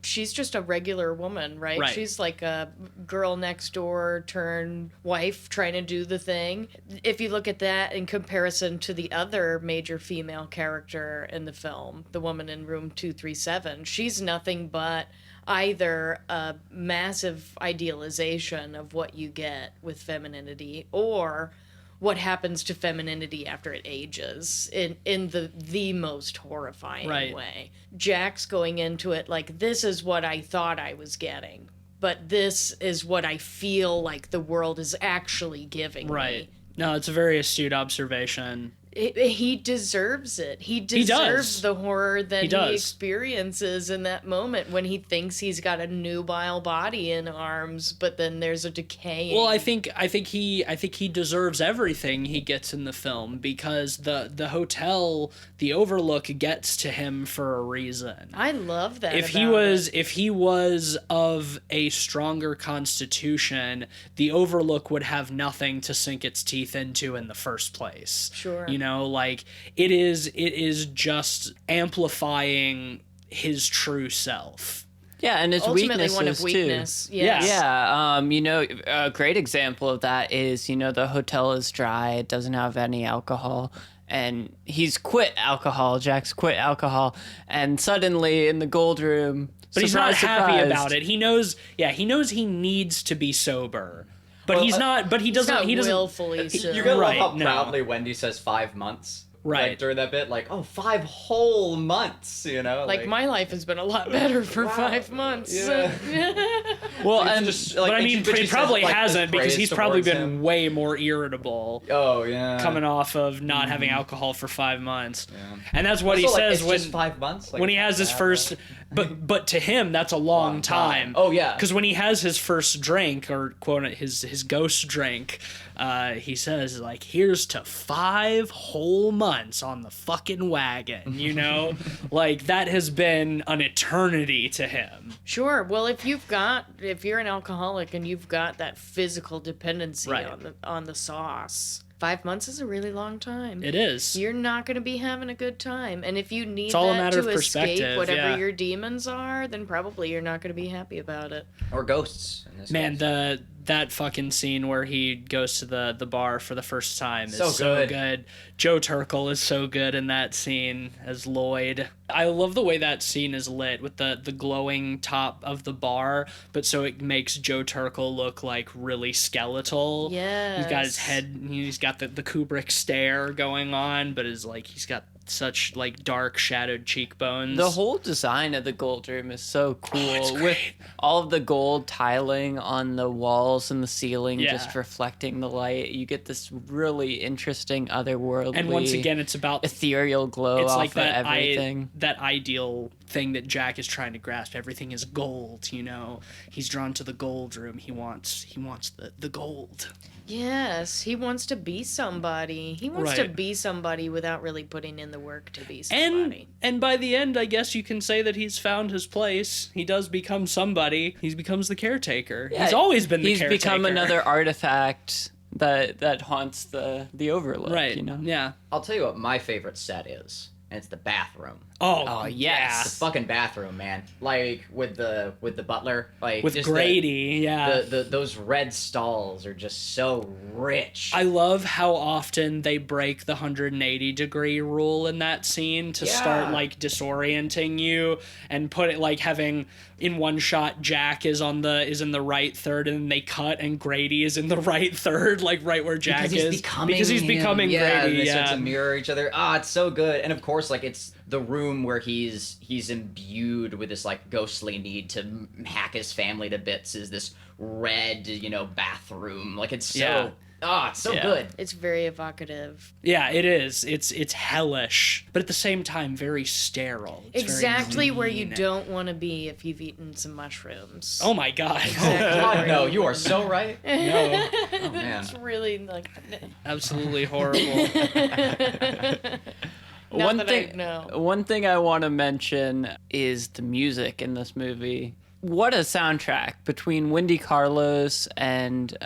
she's just a regular woman, right?
Right.
She's like a girl next door turned wife trying to do the thing. If you look at that in comparison to the other major female character in the film, the woman in room 237, she's nothing but either a massive idealization of what you get with femininity or what happens to femininity after it ages in the most horrifying
Right.
way. Jack's going into it like, this is what I thought I was getting, but this is what I feel like the world is actually giving
Right.
me.
No, it's a very astute observation.
He deserves it. He deserves
does.
the horror that
He
he
does.
experiences in that moment when he thinks he's got a nubile body in arms, but then there's a decaying.
Well, I think he deserves everything he gets in the film, because the hotel, the Overlook, gets to him for a reason.
I love that.
If he was of a stronger constitution, the Overlook would have nothing to sink its teeth into in the first place.
Sure.
You know, like, it is just amplifying his true self.
Yeah, and his
ultimately
weaknesses
one of
too.
weakness.
Yes.
Yes.
Yeah, you know, a great example of that is, you know, the hotel is dry, it doesn't have any alcohol, and he's quit alcohol, Jack's quit alcohol, and suddenly in the gold room,
But he's not
surprise,
happy
surprise,
about it. He knows he needs to be sober. But
Well,
he's not, but he doesn't,
Not
he doesn't,
willfully so.
You're gonna
Right,
love how
no.
proudly Wendy says 5 months.
Right.
Like, during that bit, like, oh, 5 whole months, you know?
Like, my life has been a lot better for
Wow.
5 months.
Yeah.
Well,
It's
and
just, like,
but I
and
mean,
she- but she
it
says,
probably
like, this
hasn't, because
praise
he's probably
towards
been
him.
way more irritable
Oh, yeah.
coming off of not having alcohol for 5 months.
Yeah.
And that's what he
Also, like,
says
it's
when
just 5 months? Like,
when he has his
that,
first,
like-
but to him that's a long time.
Oh, yeah.
Because when he has his first drink, or quote his ghost drink, he says, like, here's to 5 whole months on the fucking wagon, you know? Like, that has been an eternity to him.
Sure. Well, if you're an alcoholic and you've got that physical dependency
Right.
on the sauce, 5 months is a really long time.
It is.
You're not going to be having a good time. And if you need
It's all a
that
matter
to
of
escape
perspective,
whatever
yeah.
your demons are, then probably you're not going to be happy about it.
Or ghosts, in this
Man,
case.
that fucking scene where he goes to the bar for the first time is
So
so
good.
good. Joe Turkel is so good in that scene as Lloyd. I love the way that scene is lit with the glowing top of the bar, but so it makes Joe Turkel look like really skeletal. He's got his
Yes.
head, he's got the Kubrick stare going on, but is like he's got such like dark shadowed cheekbones.
the whole design of the gold room is so cool,
it's
with
great.
all of the gold tiling on the walls and the ceiling
Yeah.
just reflecting the light. You get this really interesting otherworldly,
and once again, it's about
ethereal glow
it's
off
like
of
that
everything.
that ideal thing that Jack is trying to grasp. Everything is gold, you know. He's drawn to the gold room. He wants the gold.
Yes, he wants to be somebody. He wants to
Right.
be somebody without really putting in the work to be
And
somebody.
and by the end, I guess you can say that he's found his place. He does become somebody. He becomes the caretaker. He's always been the caretaker.
He's become another artifact that haunts the Overlook.
Right.
You know.
Yeah.
I'll tell you what my favorite set is, and it's the bathroom.
Oh,
yes.
yeah.
The fucking bathroom, man. Like with the butler, like
With
just
Grady, yeah.
those red stalls are just so rich.
I love how often they break the 180-degree rule in that scene to start like disorienting you and put it like having in one shot Jack is in the right third and then they cut and Grady is in the right third, like right where Jack is because he's becoming
yeah,
Grady.
and they
Yeah,
start to mirror each other. Ah, it's so good. And of course, like it's the room where he's imbued with this like ghostly need to hack his family to bits is this red, bathroom. Like it's so it's so good.
It's very evocative.
Yeah, it is. It's hellish, but at the same time very sterile. It's very
Exactly where you
green.
don't want to be if you've eaten some mushrooms.
Oh my god.
God, no, you are so right.
No.
Oh man.
It's really like
Absolutely horrible.
One thing I want to mention is the music in this movie. What a soundtrack between Wendy Carlos and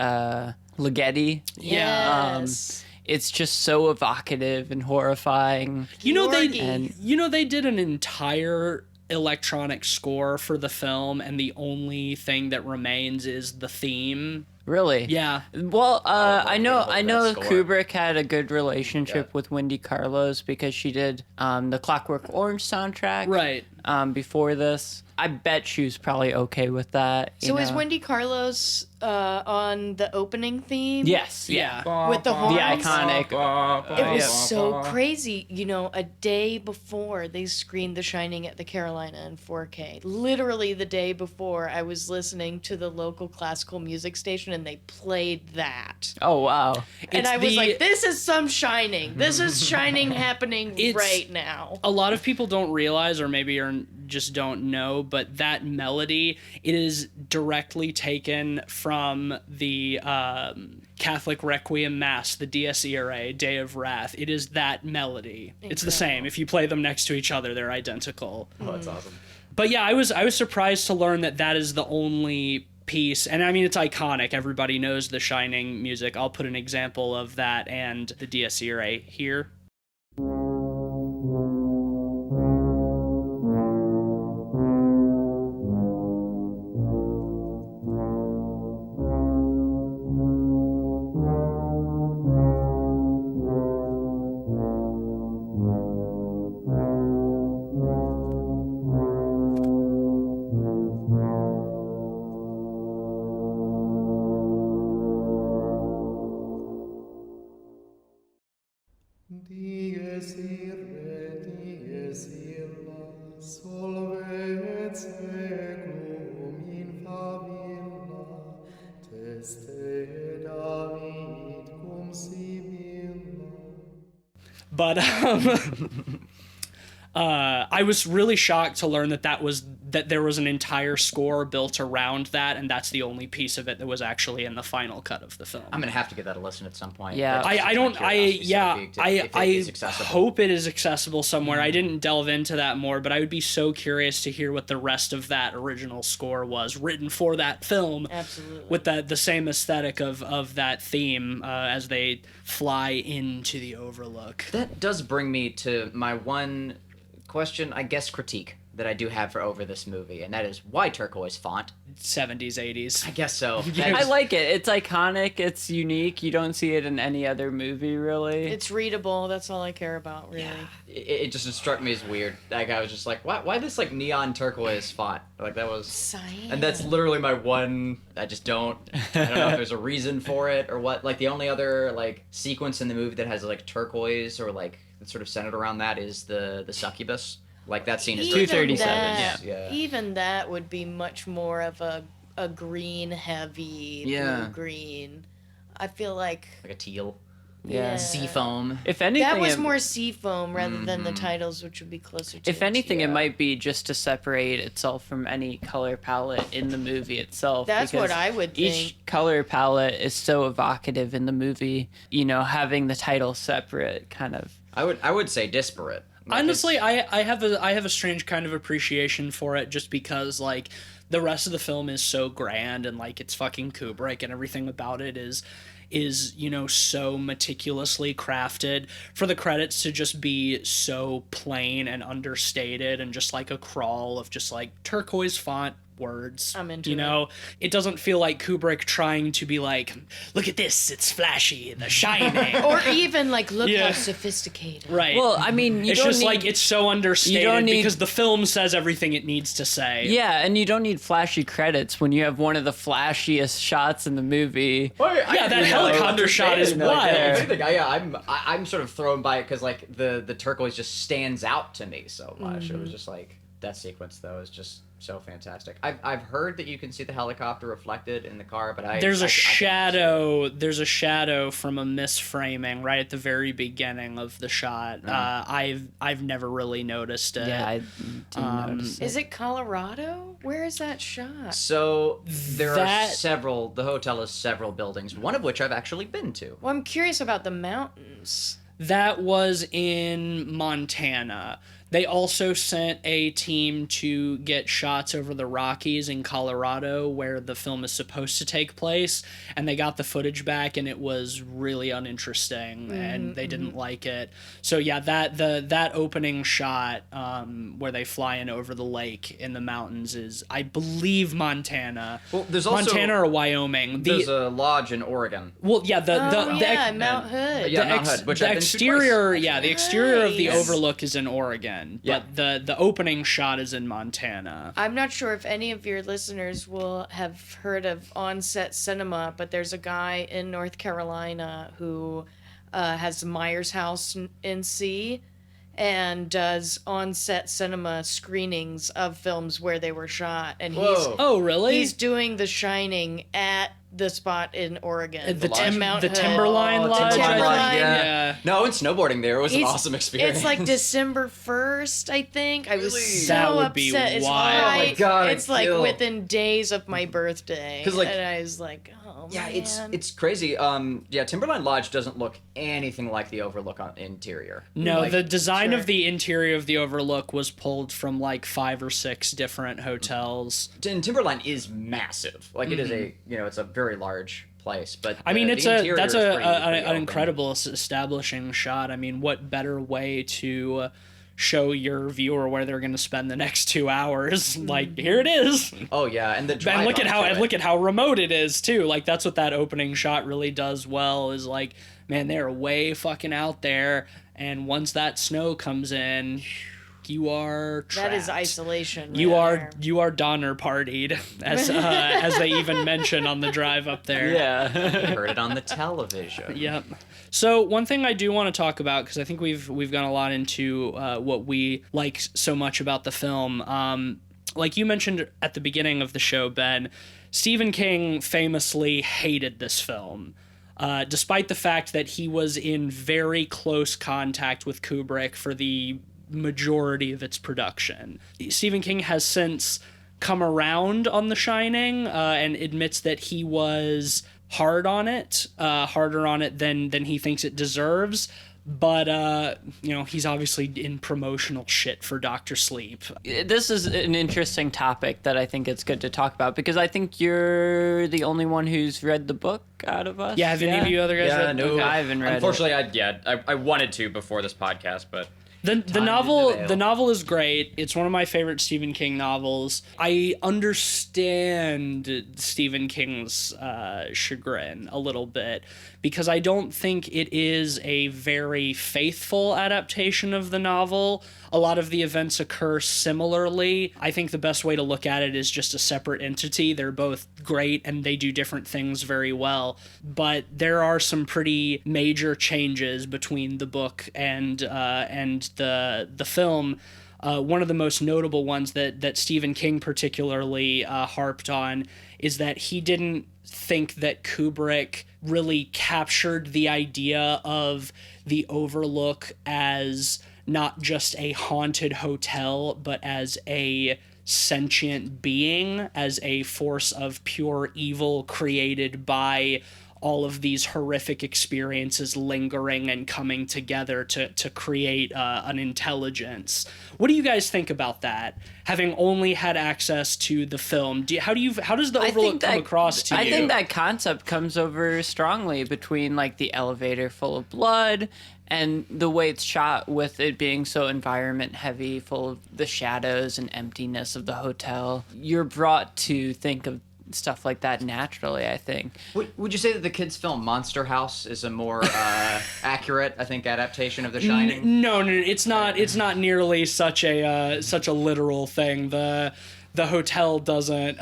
Ligeti.
yes.
It's just so evocative and horrifying.
They did an entire electronic score for the film and the only thing that remains is the theme.
Really?
Yeah.
Well, I know
that score.
Kubrick had a good relationship with Wendy Carlos because she did the Clockwork Orange soundtrack.
Right.
Before this. I bet she was probably okay with that.
So is Wendy Carlos on the opening theme?
Yes. Yeah.
With the horns?
The iconic.
It was so crazy. A day before they screened The Shining at the Carolina in 4K. Literally the day before, I was listening to the local classical music station and they played that.
Oh, wow.
And I was like, this is some Shining. This is Shining happening
It's-
right now.
A lot of people don't realize, or maybe just don't know, but that melody, it is directly taken from the Catholic Requiem Mass, the Dies Irae, Day of Wrath. It is that melody. It's the same. If you play them next to each other, they're identical.
Oh, that's awesome.
But yeah, I was surprised to learn that is the only piece, and I mean it's iconic. Everybody knows the Shining music. I'll put an example of that and the Dies Irae here.
Dies irae, dies illa, solvet seclum in favilla, teste David cum Sibylla.
But I was really shocked to learn that there was an entire score built around that, and that's the only piece of it that was actually in the final cut of the film.
I'm gonna have to give that a listen at some point.
Yeah.
That's just my curiosity so piqued if it is accessible.
hope it is accessible somewhere. I didn't delve into that more, but I would be so curious to hear what the rest of that original score was written for that film.
Absolutely.
With the same aesthetic of that theme as they fly into the Overlook.
That does bring me to my one question, I guess, critique that I do have for over this movie, and that is why turquoise font?
70s, 80s.
I guess so.
I like it. It's iconic. It's unique. You don't see it in any other movie, really.
It's readable. That's all I care about, really.
It just struck me as weird. Like I was just like, why this like neon turquoise font? Like that was,
Cyan.
and that's literally my one. I don't know if there's a reason for it or what. Like the only other like sequence in the movie that has like turquoise or like that's sort of centered around that is the succubus. Like that scene is very
237,
yeah.
Even that would be much more of a green heavy
Yeah.
blue green. I feel like
Like a teal.
Yeah.
Seafoam.
If anything,
That was
it-
more seafoam rather than the titles, which would be closer to
If
it.
anything, it might be just to separate itself from any color palette in the movie itself.
That's what
because
I would
Each
think.
color palette is so evocative in the movie. You know, having the title separate kind of.
I would say disparate. Like,
Honestly,
it's-
I have a strange kind of appreciation for it just because like the rest of the film is so grand and like it's fucking Kubrick and everything about it is you know so meticulously crafted for the credits to just be so plain and understated and just like a crawl of just like turquoise font words.
I'm into
you know, it doesn't feel like Kubrick trying to be like, look at this, it's flashy, The Shining.
Or even like, look
Yeah.
how sophisticated.
Right.
Well, I mean, you
it's
don't
just
need,
like it's so understated
don't need-
because the film says everything it needs to say.
Yeah, and you don't need flashy credits when you have one of the flashiest shots in the movie.
Yeah, that helicopter shot is wild.
I'm sort of thrown by it because like the turquoise just stands out to me so much. It was just like that sequence though is just so fantastic. I've heard that you can see the helicopter reflected in the car, but
There's
a
a shadow. There's a shadow from a misframing right at the very beginning of the shot. I've never really noticed it.
Yeah, I didn't notice it.
Is it Colorado? Where is that shot?
So there are
That-
several. The hotel has several buildings, one of which I've actually been to.
Well, I'm curious about the mountains.
That was in Montana. They also sent a team to get shots over the Rockies in Colorado where the film is supposed to take place, and they got the footage back and it was really uninteresting and they didn't like it. So yeah, that opening shot where they fly in over the lake in the mountains is, I believe, Montana.
Well, there's also
Montana or Wyoming.
There's a lodge in Oregon.
Well, yeah,
Mount Hood.
Yeah, Mount Hood, which
the
I've been to twice,
exterior,
actually.
yeah, the exterior of the
Nice.
overlook is in Oregon,
Yeah.
but the opening shot is in Montana.
I'm not sure if any of your listeners will have heard of On-Set Cinema, but there's a guy in North Carolina who has the Myers House in C and does on-set cinema screenings of films where they were shot. And
Whoa.
Oh, really?
he's doing The Shining at the spot in Oregon.
the
lodge?
Mount
the
Hood.
Timberline
Oh,
Lodge.
Timberline
I
Lodge,
think?
yeah. No, I went snowboarding there. It was an
It's-
awesome experience.
It's like December 1st, I think. I was
Really?
so
That would be
upset. It's
wild.
right.
Oh my God,
it's like
kill.
within days of my birthday.
'Cause, like-
and I was like, oh
Yeah,
man.
it's crazy. Timberline Lodge doesn't look anything like the Overlook on interior.
No,
Like,
the design
Sure.
of the interior of the overlook was pulled from like 5 or 6 different hotels.
and Timberline is massive. Like it is it's a very large place. But
I mean,
the
that's
interior
a
is pretty
an
open.
incredible establishing shot. I mean, what better way to show your viewer where they're going to spend the next 2 hours? Like, here it is.
Oh yeah, and the drive
And look at how
onto it.
look at how remote it is too. Like that's what that opening shot really does well. Is like, man, they're way fucking out there, and once that snow comes in, you are trapped.
that is isolation.
You
right
are
there.
you are Donner partied, as they even mention on the drive up there.
Yeah.
heard it on the television.
Yep. So one thing I do want to talk about, because I think we've gone a lot into what we like so much about the film. Like you mentioned at the beginning of the show, Ben, Stephen King famously hated this film. Despite the fact that he was in very close contact with Kubrick for the majority of its production. Stephen King has since come around on The Shining and admits that he was harder on it than he thinks it deserves. But, he's obviously in promotional shit for Dr. Sleep.
This is an interesting topic that I think it's good to talk about because I think you're the only one who's read the book out of us.
Yeah, have any of you other guys
Yeah,
read?
no.
Okay, I haven't read it.
Unfortunately, I wanted to before this podcast, but
The
Time
novel
to
the novel is great. It's one of my favorite Stephen King novels. I understand Stephen King's chagrin a little bit because I don't think it is a very faithful adaptation of the novel. A lot of the events occur similarly. I think the best way to look at it is just a separate entity. They're both great and they do different things very well, but there are some pretty major changes between the book and the film, one of the most notable ones that Stephen King particularly harped on is that he didn't think that Kubrick really captured the idea of the Overlook as not just a haunted hotel, but as a sentient being, as a force of pure evil created by all of these horrific experiences lingering and coming together to create an intelligence. What do you guys think about that? Having only had access to the film, how does the Overlook come across to you?
I think that concept comes over strongly between like the elevator full of blood and the way it's shot, with it being so environment heavy, full of the shadows and emptiness of the hotel. You're brought to think of stuff like that naturally, I think.
Would you say that the kids' film Monster House is a more accurate, I think, adaptation of The Shining?
No, it's not. It's not nearly such a literal thing. The hotel doesn't,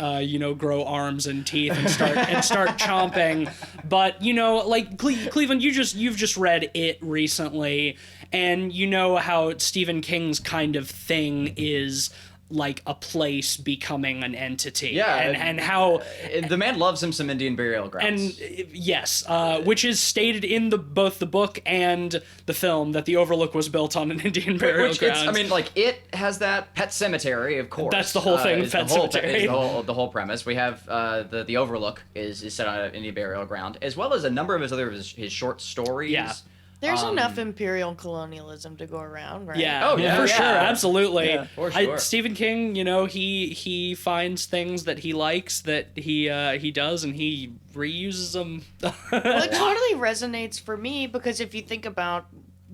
grow arms and teeth and start chomping. But like Cleveland, you've just read It recently, and you know how Stephen King's kind of thing is like a place becoming an entity.
Yeah,
and how
the man loves him some Indian burial grounds.
And yes, which is stated in both the book and the film that the Overlook was built on an Indian burial ground.
I mean, like, It has that. Pet Cemetery, of course.
That's the whole thing. Pet Cemetery.
The whole premise. We have the Overlook is set on an Indian burial ground, as well as a number of his short stories.
Yeah.
There's enough imperial colonialism to go around, right?
Yeah,
Oh, yeah,
for
yeah.
sure, absolutely.
Yeah, for sure.
Stephen King, he finds things that he likes that he does, and he reuses them.
Well, it totally resonates for me, because if you think about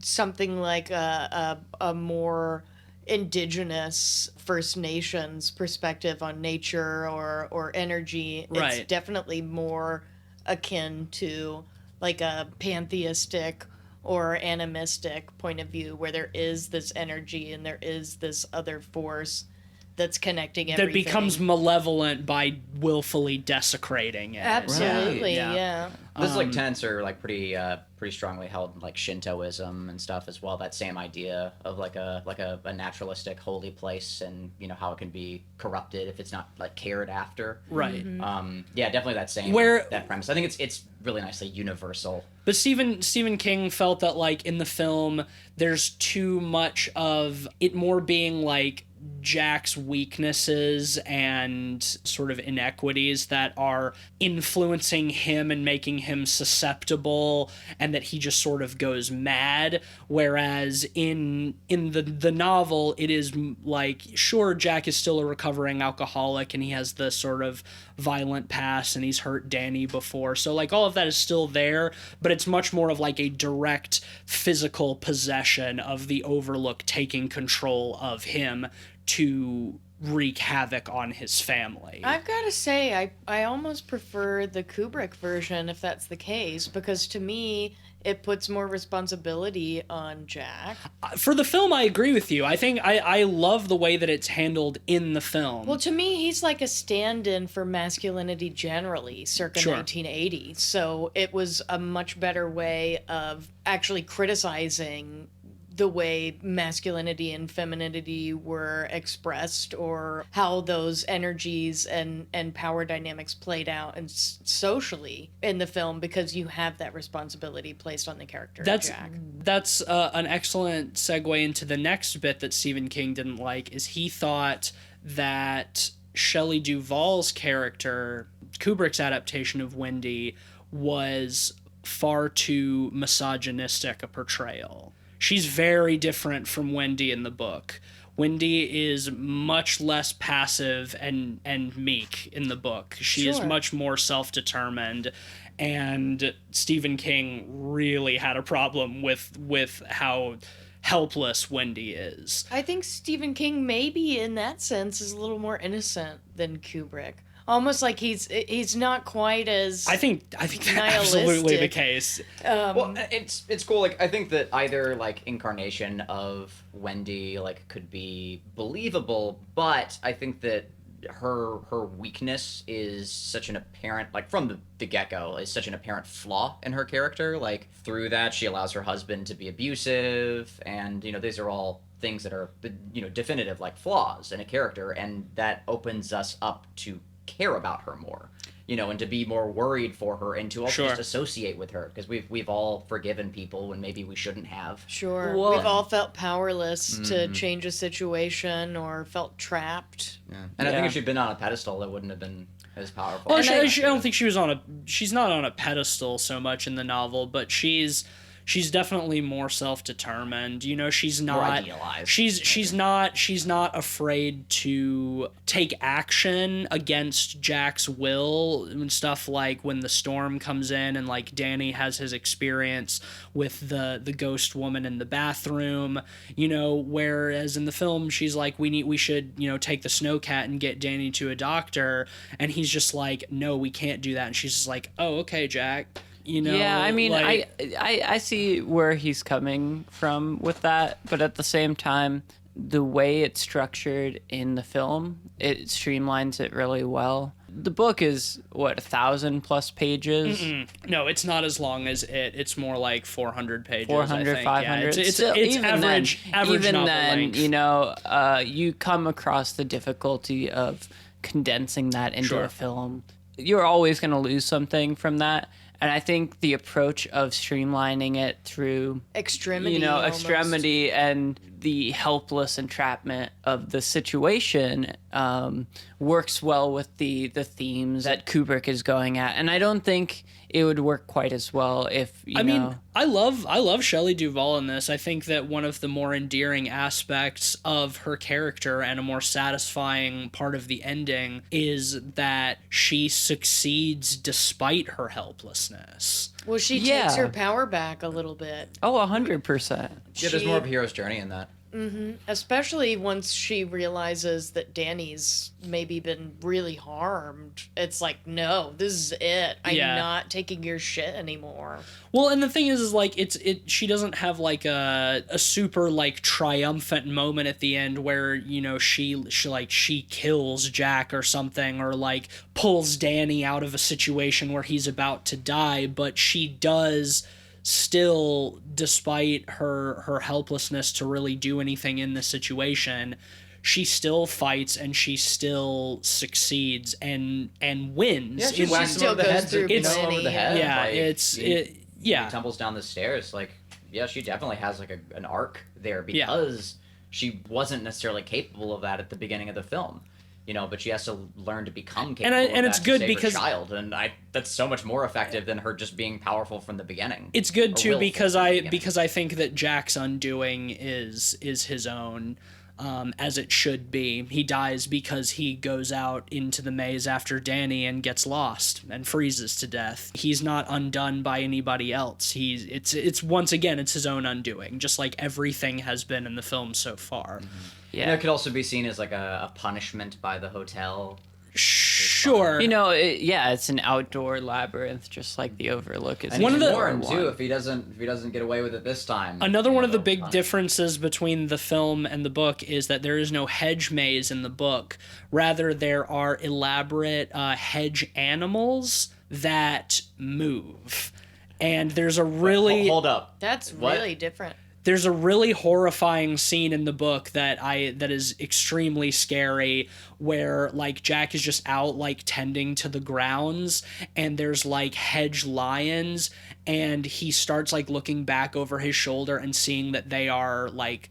something like a more indigenous First Nations perspective on nature or energy,
Right.
it's definitely more akin to like a pantheistic or animistic point of view, where there is this energy and there is this other force that's connecting everything.
That becomes malevolent by willfully desecrating it.
Absolutely,
Right.
yeah.
Those like tenets are like pretty strongly held in like Shintoism and stuff as well. That same idea of like a naturalistic holy place, and how it can be corrupted if it's not like cared after.
Right.
Yeah, definitely that premise. I think it's really nicely universal.
But Stephen King felt that like in the film there's too much of it more being like Jack's weaknesses and sort of inequities that are influencing him and making him susceptible, and that he just sort of goes mad, whereas in the novel it is like, sure, Jack is still a recovering alcoholic and he has the sort of violent past and he's hurt Danny before, so like all of that is still there, but it's much more of like a direct physical possession of the Overlook taking control of him to wreak havoc on his family.
I've got to say, I almost prefer the Kubrick version if that's the case, because to me, it puts more responsibility on Jack.
For the film, I agree with you. I think I love the way that it's handled in the film.
Well, to me, he's like a stand-in for masculinity generally, circa
Sure.
1980. So it was a much better way of actually criticizing the way masculinity and femininity were expressed, or how those energies and power dynamics played out and socially in the film, because you have that responsibility placed on the character of Jack.
That's an excellent segue into the next bit that Stephen King didn't like, is he thought that Shelley Duvall's character, Kubrick's adaptation of Wendy, was far too misogynistic a portrayal. She's very different from Wendy in the book. Wendy is much less passive and meek in the book. She is
Sure.
much more self-determined, and Stephen King really had a problem with how helpless Wendy is.
I think Stephen King maybe in that sense is a little more innocent than Kubrick. Almost like he's not quite as
I think that's absolutely the
nihilistic.
case.
Well, it's cool. Like, I think that either like incarnation of Wendy like could be believable, but I think that her weakness is such an apparent, like from the get-go, is such an apparent flaw in her character. Like through that, she allows her husband to be abusive, and these are all things that are definitive like flaws in a character, and that opens us up to care about her more. And to be more worried for her, and to also just associate with her, because we've all forgiven people when maybe we shouldn't have.
Sure.
Well,
We've all felt powerless to change a situation or felt trapped.
Yeah. And I think if she'd been on a pedestal, it wouldn't have been as powerful.
Well, I don't think she was she's not on a pedestal so much in the novel, but she's definitely more self-determined. She's not
more idealized.
She's not afraid to take action against Jack's will and stuff, like when the storm comes in and like Danny has his experience with the ghost woman in the bathroom, whereas in the film she's like, we should take the snowcat and get Danny to a doctor, and he's just like, no, we can't do that, and she's just like, oh, okay, Jack.
Yeah, I mean,
like,
I see where he's coming from with that, but at the same time, the way it's structured in the film, it streamlines it really well. The book is, 1,000+ pages?
No, it's not as long as it. It's more like 400 pages,
400,
I think.
500.
Yeah, it's
Still,
average
even
novel
then,
length.
you come across the difficulty of condensing that into
Sure.
a film. You're always going to lose something from that. And I think the approach of streamlining it through
Extremity.
extremity and the helpless entrapment of the situation works well with the themes that Kubrick is going at. And I don't think it would work quite as well if
I mean, I love Shelley Duvall in this. I think that one of the more endearing aspects of her character and a more satisfying part of the ending is that she succeeds despite her helplessness.
Well, she takes her power back a little bit.
Oh, 100%.
Yeah, there's more of a hero's journey in that.
Especially once she realizes that Danny's maybe been really harmed. It's like, no, this is it. I'm not taking your shit anymore.
Well, and the thing is like she doesn't have like a super like triumphant moment at the end where she kills Jack or something, or like pulls Danny out of a situation where he's about to die, but she does still, despite her helplessness to really do anything in the situation, she still fights and she still succeeds and wins.
Yeah, she whacks him over the head. Over the head.
Yeah,
he tumbles down the stairs. Like, yeah, she definitely has like an arc there, because she wasn't necessarily capable of that at the beginning of the film. But she has to learn to become capable of that
it's
to
good
save
because
her child, and that's so much more effective than her just being powerful from the beginning.
It's good too because I think that Jack's undoing is his own, as it should be. He dies because he goes out into the maze after Danny and gets lost and freezes to death. He's not undone by anybody else. It's once again, it's his own undoing, just like everything has been in the film so far.
Yeah.
It could also be seen as like a punishment by the hotel.
Sure.
It's an outdoor labyrinth, just like the Overlook is.
And
One of the-
warned too if he doesn't get away with it this time.
Another one of the big differences between the film and the book is that there is no hedge maze in the book. Rather, there are elaborate hedge animals that move. And there's a really...
Hold up.
That's
What?
really different.
There's a really horrifying scene in the book that is extremely scary, where like Jack is just out like tending to the grounds, and there's like hedge lions, and he starts like looking back over his shoulder and seeing that they are like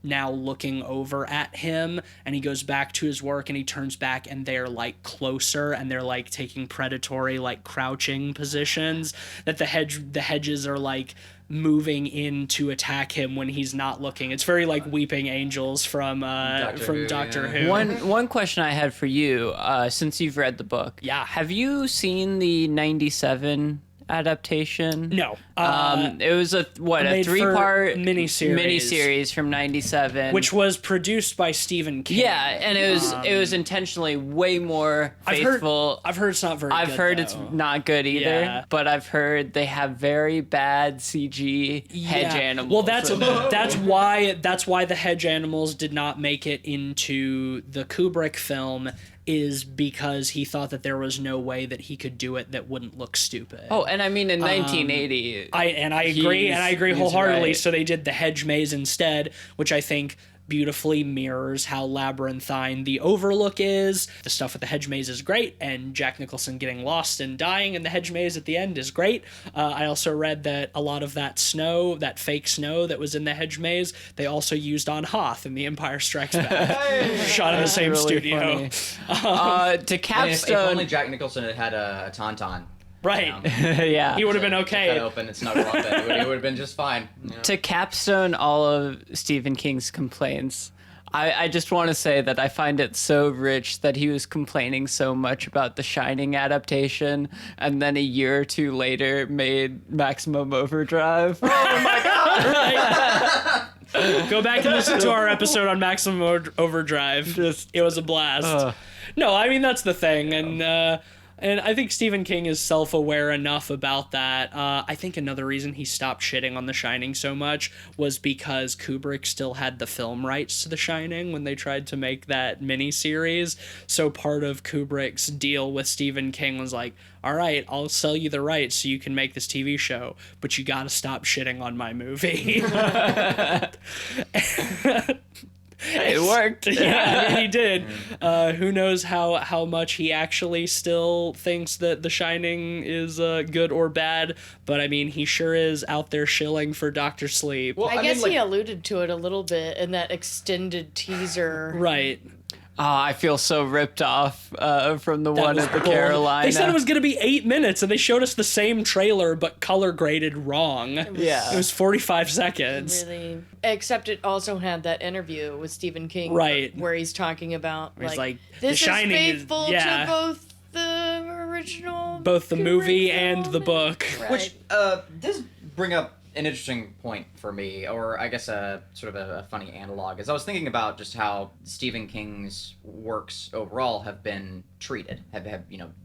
now looking over at him, and he goes back to his work and he turns back and they're like closer and they're like taking predatory like crouching positions, that the hedges are like moving in to attack him when he's not looking. It's very like Weeping Angels from Doctor Who.
One question I had for you, since you've read the book.
Yeah.
Have you seen the 97 adaptation?
No.
It was a
made for
3-part
miniseries
from 97,
which was produced by Stephen King.
Yeah, and it was intentionally way more faithful.
I've heard it's not very good.
I've heard
though.
it's not good either,
Yeah.
but I've heard they have very bad CG hedge animals.
Well, that's why the hedge animals did not make it into the Kubrick film, is because he thought that there was no way that he could do it that wouldn't look stupid.
Oh, and I mean, in 1980,
I agree
he's
wholeheartedly.
right.
So they did the hedge maze instead, which I think beautifully mirrors how labyrinthine the Overlook is. The stuff with the hedge maze is great, and Jack Nicholson getting lost and dying in the hedge maze at the end is great. I also read that a lot of that snow, that fake snow that was in the hedge maze, they also used on Hoth in The Empire Strikes Back. Shot in the same
really
studio.
funny. To
If
capstone,
only Jack Nicholson had a tauntaun.
Right.
yeah.
He would have been
Cut
okay.
open and snuggle up. It would have been just fine. You know?
To capstone all of Stephen King's complaints, I just want to say that I find it so rich that he was complaining so much about the Shining adaptation, and then a year or two later made Maximum Overdrive.
Go back and listen to our episode on Maximum Overdrive. It was a blast. No, I mean, that's the thing. And I think Stephen King is self-aware enough about that. I think another reason he stopped shitting on The Shining so much was because Kubrick still had the film rights to The Shining when they tried to make that miniseries. So part of Kubrick's deal with Stephen King was like, all right, I'll sell you the rights so you can make this TV show, but you gotta stop shitting on my movie.
It worked.
Yeah, I mean, he did. Who knows how much he actually still thinks that The Shining is good or bad, but I mean, he sure is out there shilling for Dr. Sleep.
Well,
I guess
mean,
he alluded to it a little bit in that extended teaser.
Right.
Oh, I feel so ripped off from the one at the Carolina.
They said it was going to be 8 minutes, and they showed us the same trailer, but color graded wrong.
Yeah.
It was 45 seconds.
Really, except it also had that interview with Stephen King,
Right.
where he's talking about
He's like,
this
The Shining
is
is-
faithful
yeah.
to both the original,
Both the
Kubrick
movie and
film
the book.
Right.
Which does bring up an interesting point for me, or I guess a sort of a funny analog, is I was thinking about just how Stephen King's works overall have been treated, have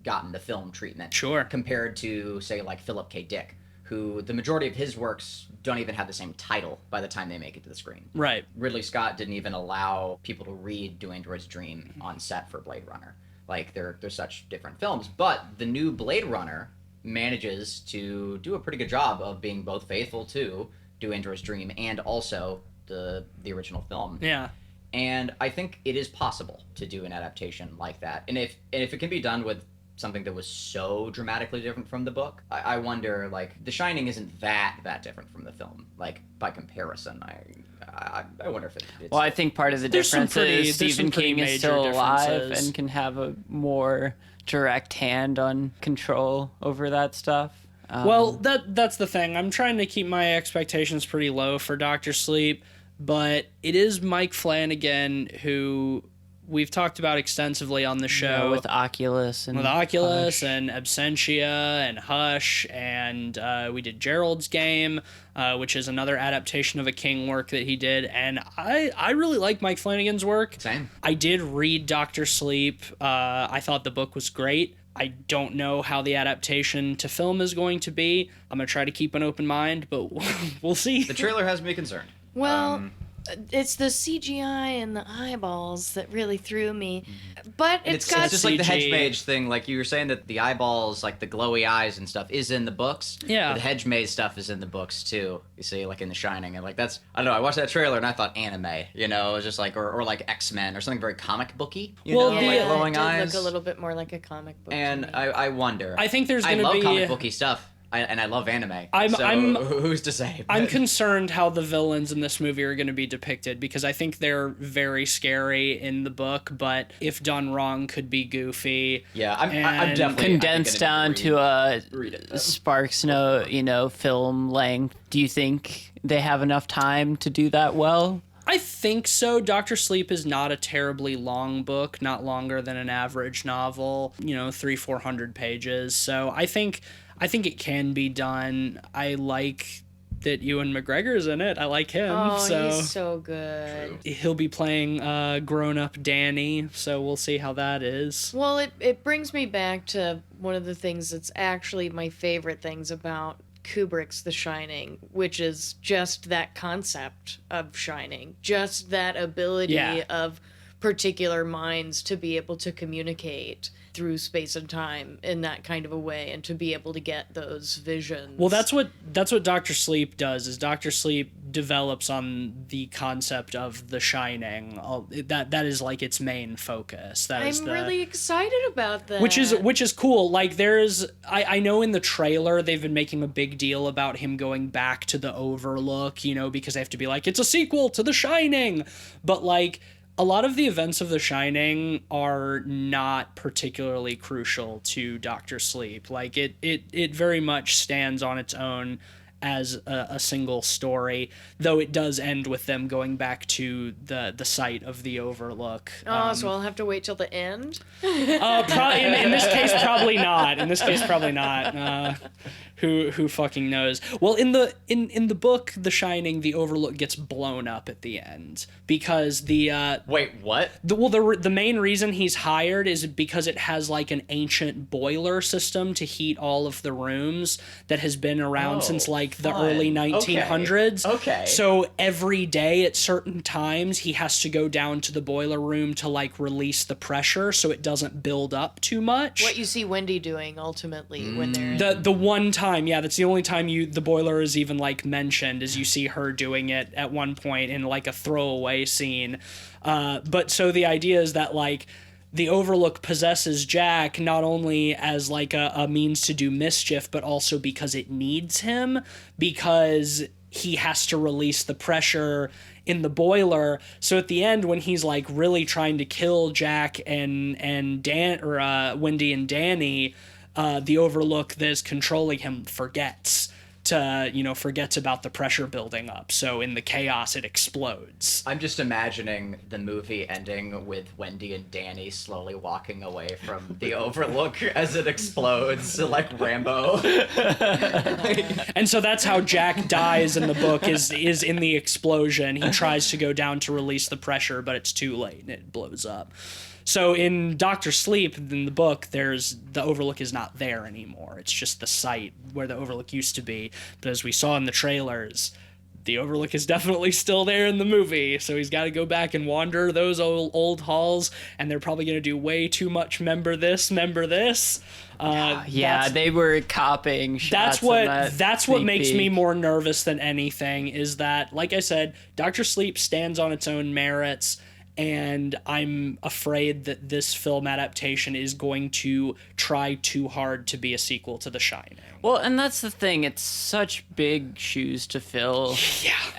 gotten the film treatment.
Sure.
Compared to, say, like Philip K. Dick, who the majority of his works don't even have the same title by the time they make it to the screen.
Right.
Ridley Scott didn't even allow people to read Do Androids Dream on set for Blade Runner. Like, they're such different films. But the new Blade Runner manages to do a pretty good job of being both faithful to Do Androids Dream and also the original film.
Yeah.
And I think it is possible to do an adaptation like that. And if it can be done with something that was so dramatically different from the book, I wonder, like, The Shining isn't that different from the film. Like, by comparison, I wonder if it's...
Well, I think part of the
There's some
difference
pretty-
is
there's some
Stephen
pretty
King is
major
still alive
differences.
and can have a more direct hand on control over that stuff.
Well, that's the thing. I'm trying to keep my expectations pretty low for Dr. Sleep, but it is Mike Flanagan, who we've talked about extensively on the show.
with Oculus and
Oculus
Hush.
and Absentia and Hush, and we did Gerald's Game, which is another adaptation of a King work that he did, and I really like Mike Flanagan's work.
Same.
I did read Dr. Sleep. I thought the book was great. I don't know how the adaptation to film is going to be. I'm going to try to keep an open mind, but we'll see.
The trailer has me concerned.
Well, it's the CGI and the eyeballs that really threw me. But
It's
got
just like the hedge
CG.
maze thing. Like you were saying that the eyeballs, like the glowy eyes and stuff, is in the books.
Yeah.
But the hedge maze stuff is in the books too. You see, like in The Shining, and like that's I don't know. I watched that trailer and I thought anime. You know, it was just like or like X-Men or something very comic booky. You
Well,
know,
the-
like
Yeah,
glowing
it did
eyes.
look a little bit more like a comic book. to
And
me.
I wonder.
I think there's
I
going to
love
be...
comic booky stuff. And I love anime.
I'm-
Who's to say?
I'm
But-
concerned how the villains in this movie are going to be depicted, because I think they're very scary in the book, but if done wrong, could be goofy.
Yeah, I'm
and
definitely
condensed down to a
read it.
Sparks film length. Do you think they have enough time to do that well?
I think so. Dr. Sleep is not a terribly long book, not longer than an average novel, 300-400 pages. So I think it can be done. I like that Ewan McGregor's in it. I like him.
Oh,
so
he's so good.
he'll be playing grown-up Danny, so we'll see how that is.
Well, it brings me back to one of the things that's actually my favorite things about Kubrick's The Shining, which is just that concept of shining, just that ability
Yeah.
of particular minds to be able to communicate through space and time in that kind of a way, and to be able to get those visions.
Well, that's what Dr. Sleep does. Is Dr. Sleep develops on the concept of The Shining. That is like its main focus.
I'm really excited about that.
Which is cool. Like I know in the trailer they've been making a big deal about him going back to the Overlook, because they have to be like, it's a sequel to The Shining. But like, a lot of the events of The Shining are not particularly crucial to Dr. Sleep. Like it very much stands on its own as a single story, though it does end with them going back to the site of the Overlook.
So I'll have to wait till the end?
In this case, probably not. Who fucking knows? Well, in the book The Shining, the Overlook gets blown up at the end because
Wait, what?
The main reason he's hired is because it has like an ancient boiler system to heat all of the rooms that has been around since like the early 1900s.
Okay.
So every day at certain times he has to go down to the boiler room to like release the pressure so it doesn't build up too much.
What you see Wendy doing ultimately when they're...
The one time, yeah, that's the only time the boiler is even like mentioned, is you see her doing it at one point in like a throwaway scene. But so the idea is that like the Overlook possesses Jack not only as like a means to do mischief, but also because it needs him, because he has to release the pressure in the boiler. So at the end, when he's like really trying to kill Jack and Wendy and Danny, the Overlook that is controlling him forgets about the pressure building up. So in the chaos, it explodes.
I'm just imagining the movie ending with Wendy and Danny slowly walking away from the Overlook as it explodes, like Rambo.
And so that's how Jack dies in the book, is in the explosion. He tries to go down to release the pressure, but it's too late and it blows up. So in Dr. Sleep, in the book, the Overlook is not there anymore. It's just the site where the Overlook used to be. But as we saw in the trailers, the Overlook is definitely still there in the movie. So he's got to go back and wander those old halls, and they're probably going to do way too much member this.
They were copying shots.
That's what makes me more nervous than anything, is that, like I said, Dr. Sleep stands on its own merits. And I'm afraid that this film adaptation is going to try too hard to be a sequel to The Shining.
Well, and that's the thing. It's such big shoes to fill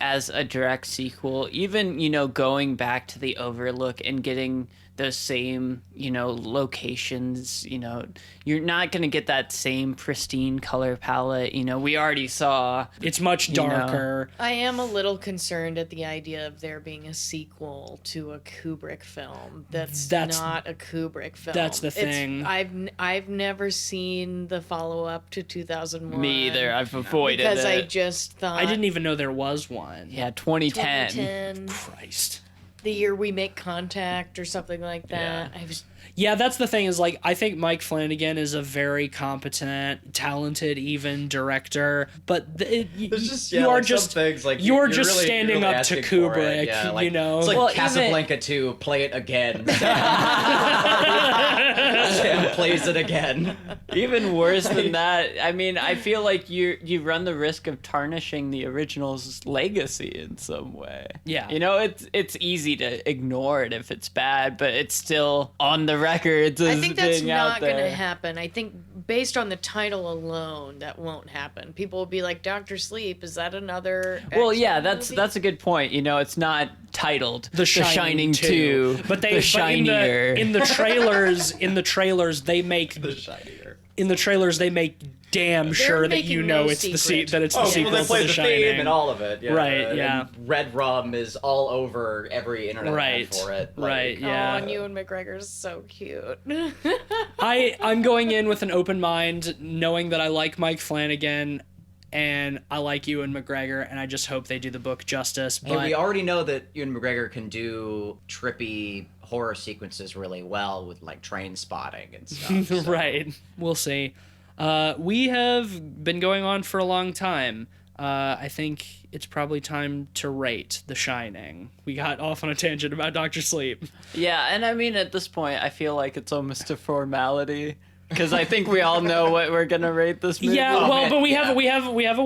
as a direct sequel. Even, going back to the Overlook and getting those same, locations, you're not going to get that same pristine color palette. We already saw.
It's much darker.
I am a little concerned at the idea of there being a sequel to a Kubrick film. That's not a Kubrick film.
That's the thing.
I've never seen the follow-up to 2001.
Me either. I've avoided it.
Because I just thought...
I didn't even know there was one.
Yeah, 2010.
2010.
Christ.
The year we make contact or something like that.
Yeah, that's the thing, is like, I think Mike Flanagan is a very competent, talented even director, but you're just standing up to Kubrick,
It's like Casablanca 2, play it again. Sam plays it again.
Even worse than that, I mean, I feel like you run the risk of tarnishing the original's legacy in some way.
Yeah.
It's easy to ignore it if it's bad, but it's still on the records as
I think that's
being out
not going to
there.
happen. I think based on the title alone, that won't happen. People will be like, Dr. Sleep, is that another
Well, yeah,
X-Men
that's
movie?
a good point. It's not titled
The Shining
2,
but
The Shinier.
in the trailers they make
The Shinier.
In the trailers they make damn sure that
making no
it's
secret.
the
Oh,
sequel
well, they play
to The
the
Shining.
theme and all of it. Yeah.
Right, yeah.
And Red Rum is all over every internet ad for it.
Right, yeah.
Oh, and Ewan McGregor's so cute.
I'm going in with an open mind, knowing that I like Mike Flanagan and I like Ewan McGregor, and I just hope they do the book justice. But
Hey, we already know that Ewan McGregor can do trippy horror sequences really well with like Train Spotting and stuff. So.
Right, we'll see. We have been going on for a long time. I think it's probably time to rate The Shining. We got off on a tangent about Dr. Sleep.
Yeah, and I mean, at this point, I feel like it's almost a formality because I think we all know what we're gonna rate this movie.
Yeah,
Oh,
well,
man,
but we
yeah.
have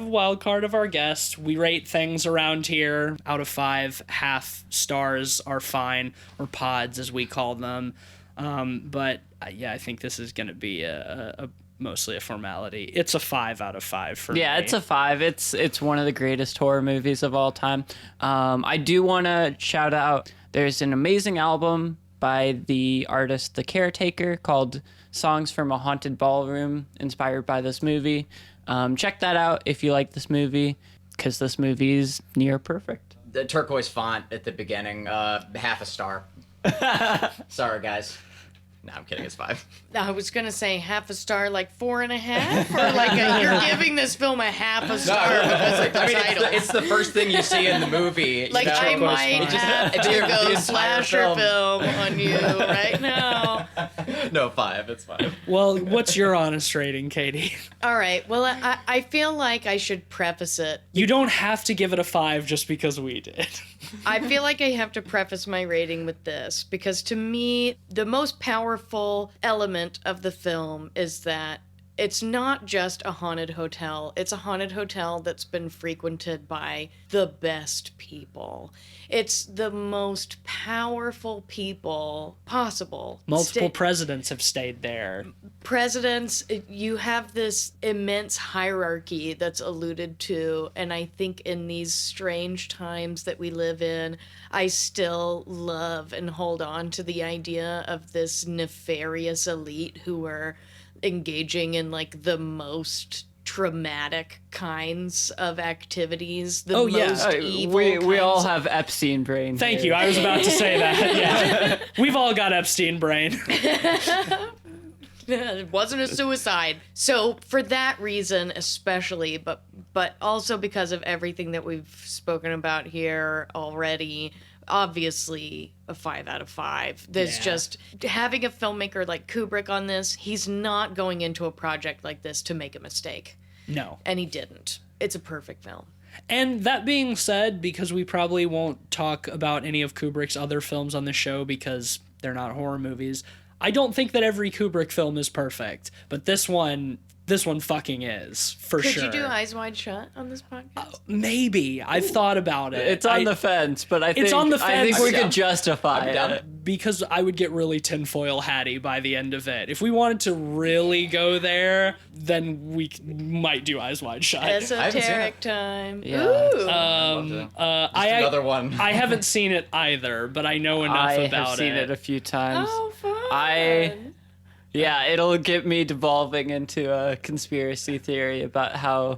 a wild card of our guest. We rate things around here out of 5. Half stars are fine, or pods as we call them. But yeah, I think this is gonna be a mostly a formality. It's a 5 out of 5 for me.
Yeah, it's a 5. It's one of the greatest horror movies of all time. I do want to shout out. There's an amazing album by the artist The Caretaker called Songs from a Haunted Ballroom, inspired by this movie. Check that out if you like this movie, because this movie is near perfect.
The turquoise font at the beginning, half a star. Sorry, guys. No, I'm kidding. It's 5.
I was gonna say half a star, like 4.5, or like you're giving this film a half a star because of the title.
It's the first thing you see in the movie.
Like
you know?
I might
It just-
have
it's
to
the
go
entire
slasher film on you right now.
No, 5. It's 5.
Well, what's your honest rating, Katie?
All right. Well, I feel like I should preface it.
You don't have to give it a 5 just because we did.
I feel like I have to preface my rating with this because to me, the most powerful element of the film is that it's not just a haunted hotel. It's a haunted hotel that's been frequented by the best people. It's the most powerful people possible.
Multiple presidents have stayed there.
Presidents, you have this immense hierarchy that's alluded to, and I think in these strange times that we live in, I still love and hold on to the idea of this nefarious elite who are engaging in like the most traumatic kinds of activities, the most evil
We all
kinds of-
have Epstein brain.
Thank
here.
you. I was about to say that. Yeah. We've all got Epstein brain.
It wasn't a suicide. So for that reason especially, but also because of everything that we've spoken about here already, obviously a 5 out of 5. There's
Yeah.
just having a filmmaker like Kubrick on this, he's not going into a project like this to make a mistake.
No.
And he didn't. It's a perfect film.
And that being said, because we probably won't talk about any of Kubrick's other films on the show because they're not horror movies, I don't think that every Kubrick film is perfect, but this one fucking is, for
Could
sure.
you do Eyes Wide Shut on this podcast?
Maybe. I've thought about it.
It's on the fence, but I think
It's on the
I think
fence.
we
I'm down.
could justify
I'm down.
it.
because I would get really tinfoil hatty by the end of it. If we wanted to really go there, then we might do Eyes Wide Shut.
haven't seen
Esoteric
it.
time.
Yeah.
Ooh.
Another one.
I haven't seen it either, but I know enough
I
about
have seen it a few times.
Oh, fun.
Yeah, it'll get me devolving into a conspiracy theory about how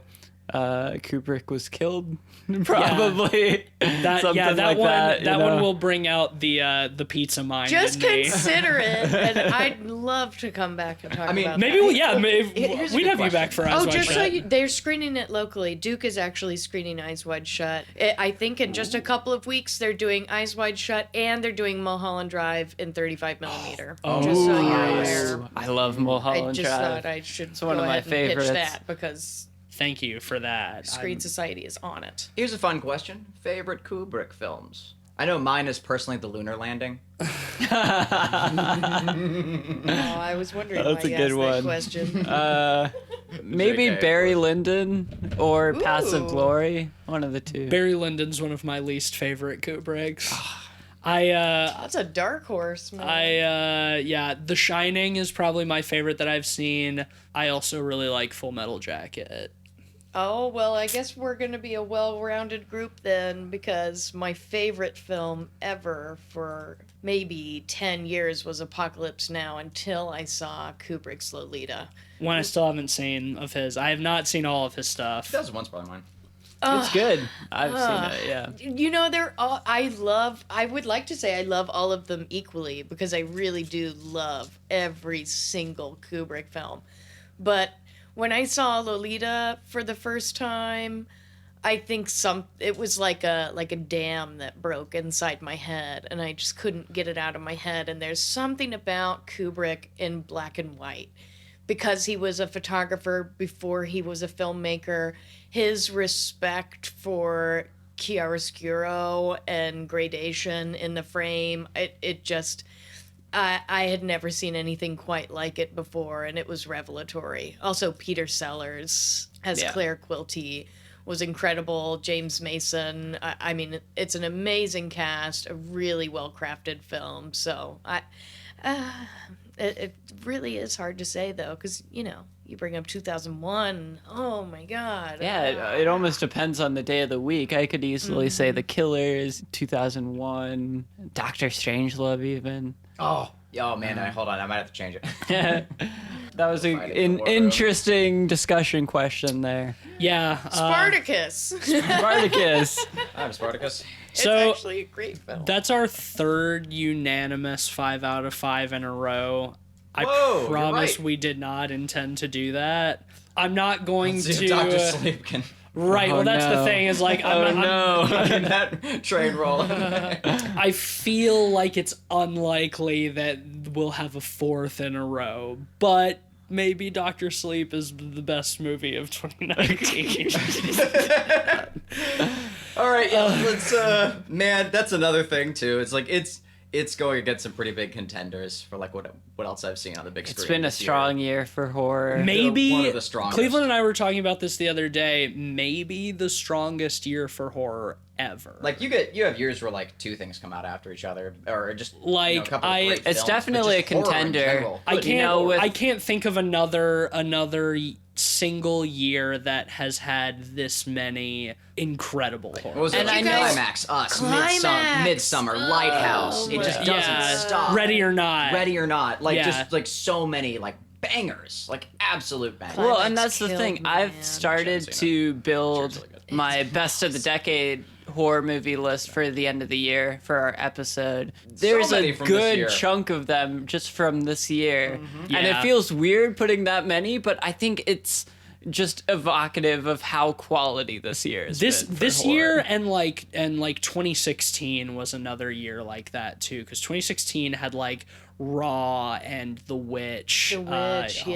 Kubrick was killed. Probably.
That
Something
that
like
one
that, you
that one
know?
will bring out the pizza mind
Just
in me.
consider it, and I'd love to come back and talk
I mean,
about
Maybe
that.
Here's a
we'd
good
have you back for Eyes
Oh,
Wide
just
Shut.
so you, they're screening it locally. Duke is actually screening Eyes Wide Shut. I think in just a couple of weeks they're doing Eyes Wide Shut and they're doing Mulholland Drive in 35 millimeter.
Oh,
just so you're
nice.
aware.
I love
I
Mulholland
just
Drive.
thought I should
one
go
of my
ahead and pitch
favorites.
that because
Thank you for that.
Screen Society is on it.
Here's a fun question. Favorite Kubrick films? I know mine is personally The Lunar Landing.
Oh, I was wondering
That's
why
a
you
good
asked
one.
that question.
Maybe
JK,
Barry
but-
Lyndon or Passive
Ooh.
Glory. One of the two.
Barry Lyndon's one of my least favorite Kubricks. I
That's a dark horse, man.
yeah, The Shining is probably my favorite that I've seen. I also really like Full Metal Jacket.
Oh, well, I guess we're going to be a well-rounded group then, because my favorite film ever for maybe 10 years was Apocalypse Now until I saw Kubrick's Lolita.
One I still haven't seen of his. I have not seen all of his stuff.
2001's probably mine.
It's good. I've seen it, yeah.
You know, they're all, I would like to say I love all of them equally, because I really do love every single Kubrick film. But when I saw Lolita for the first time, I think it was like a dam that broke inside my head, and I just couldn't get it out of my head. And there's something about Kubrick in black and white, because he was a photographer before he was a filmmaker, his respect for chiaroscuro and gradation in the frame, it just, I had never seen anything quite like it before, and it was revelatory. Also, Peter Sellers as Claire Quilty was incredible. James Mason. I mean, it's an amazing cast, a really well-crafted film. So it really is hard to say, though, because, you know, you bring up 2001. Oh, my God.
Yeah, it almost depends on the day of the week. I could easily say The Killers, 2001, Doctor Strangelove even.
Oh man, hold on. I might have to change it.
That was an interesting discussion question there.
Yeah.
Spartacus.
Spartacus.
I'm Spartacus.
So
It's actually a great film.
that's our third unanimous 5 out of 5 in a row.
Whoa,
I
you're
promise
right.
we did not intend to do that. I'm not going
See if
to.
Dr. Sleep can
Right.
Oh,
well, that's the
no.
thing. Is like
in that train roll.
I feel like it's unlikely that we'll have a 4th in a row, but maybe Doctor Sleep is the best movie of 2019.
All right, yeah, let's man, that's another thing too. It's like it's going against some pretty big contenders for like what else I've seen on the big screen.
It's been a
this year.
strong year for horror.
Maybe
One of the strongest.
Cleveland and I were talking about this the other day. Maybe the strongest year for horror ever.
Like you have years where like 2 things come out after each other, or just
Like,
a couple of great
It's
films, but
definitely
just
a
horror in
contender.
general.
I
But,
can't.
you know, with-
I can't think of another single year that has had this many incredible horror.
What was
And
it?
I know-
Climax, Us,
Climax!
Midsummer, Lighthouse. It just doesn't
Yeah,
stop.
Ready or Not.
Ready or Not, like
Yeah.
just like so many like bangers, like absolute bangers.
Well,
Climax
and that's the
killed
thing.
me,
I've
man.
started
Sure,
to build
Sure, it's really good.
my best of the decade horror movie list for the end of the year for our episode. There's
many
a
from this
good
year.
chunk of them just from this year. And it
Yeah.
feels weird putting that many, but I think it's just evocative of how quality this year is.
This year and like 2016 was another year like that too, because 2016 had like Raw and The Witch.
The Witch,
oh my God.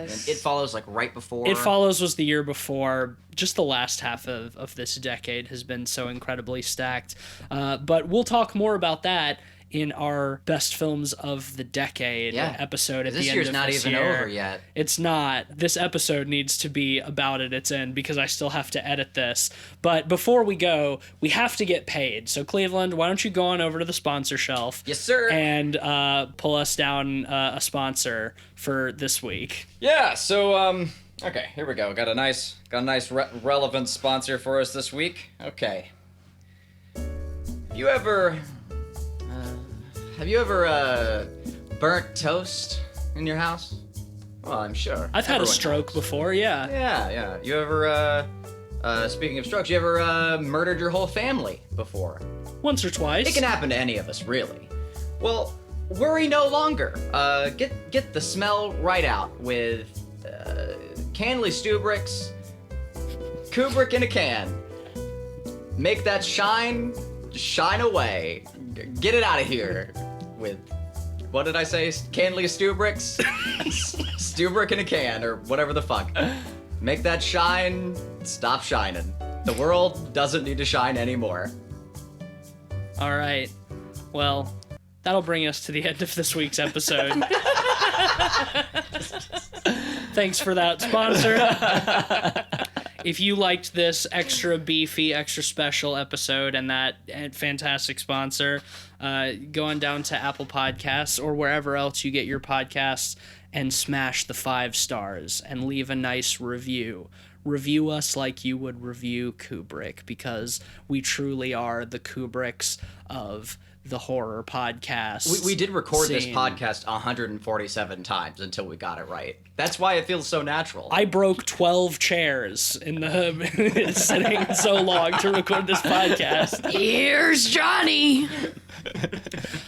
yes.
And It Follows like right before.
It Follows was the year before. Just the last half of this decade has been so incredibly stacked. But we'll talk more about that in our best films of the decade episode at
This
the end
year's
of
not
this
even
year.
over yet.
It's not. This episode needs to be about at its end because I still have to edit this. But before we go, we have to get paid. So Cleveland, why don't you go on over to the sponsor shelf?
Yes, sir.
And pull us down a sponsor for this week.
Yeah, so okay, here we go. Got a nice relevant sponsor for us this week. Okay. Have you ever burnt toast in your house? Well, I'm sure.
I've had a
Everyone
stroke
has.
before, yeah.
Yeah. You ever speaking of strokes, you ever murdered your whole family before?
Once or twice.
It can happen to any of us, really. Well, worry no longer. Get the smell right out with Canley Stubricks, Kubrick in a can. Make that shine away. Get it out of here with, what did I say? Canley Stubricks? Stubrick in a can, or whatever the fuck. Make that shine stop shining. The world doesn't need to shine anymore.
All right. Well, that'll bring us to the end of this week's episode. Thanks for that, sponsor. If you liked this extra beefy, extra special episode and that fantastic sponsor, go on down to Apple Podcasts or wherever else you get your podcasts and smash the 5 stars and leave a nice review. Review us like you would review Kubrick, because we truly are the Kubricks of the horror podcast.
We did record this
scene.
podcast 147 times until we got it right. That's why it feels so natural.
I broke 12 chairs in the sitting so long to record this podcast.
Here's Johnny.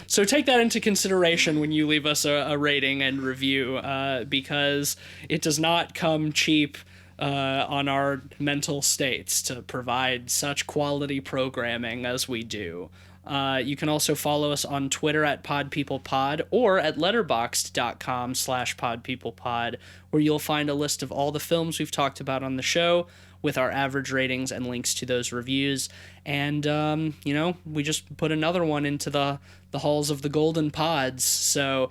So take that into consideration when you leave us a rating and review, because it does not come cheap. on our mental states to provide such quality programming as we do. You can also follow us on Twitter at PodPeoplePod or at letterboxd.com/PodPeoplePod, where you'll find a list of all the films we've talked about on the show with our average ratings and links to those reviews. And, we just put another one into the halls of the golden pods. So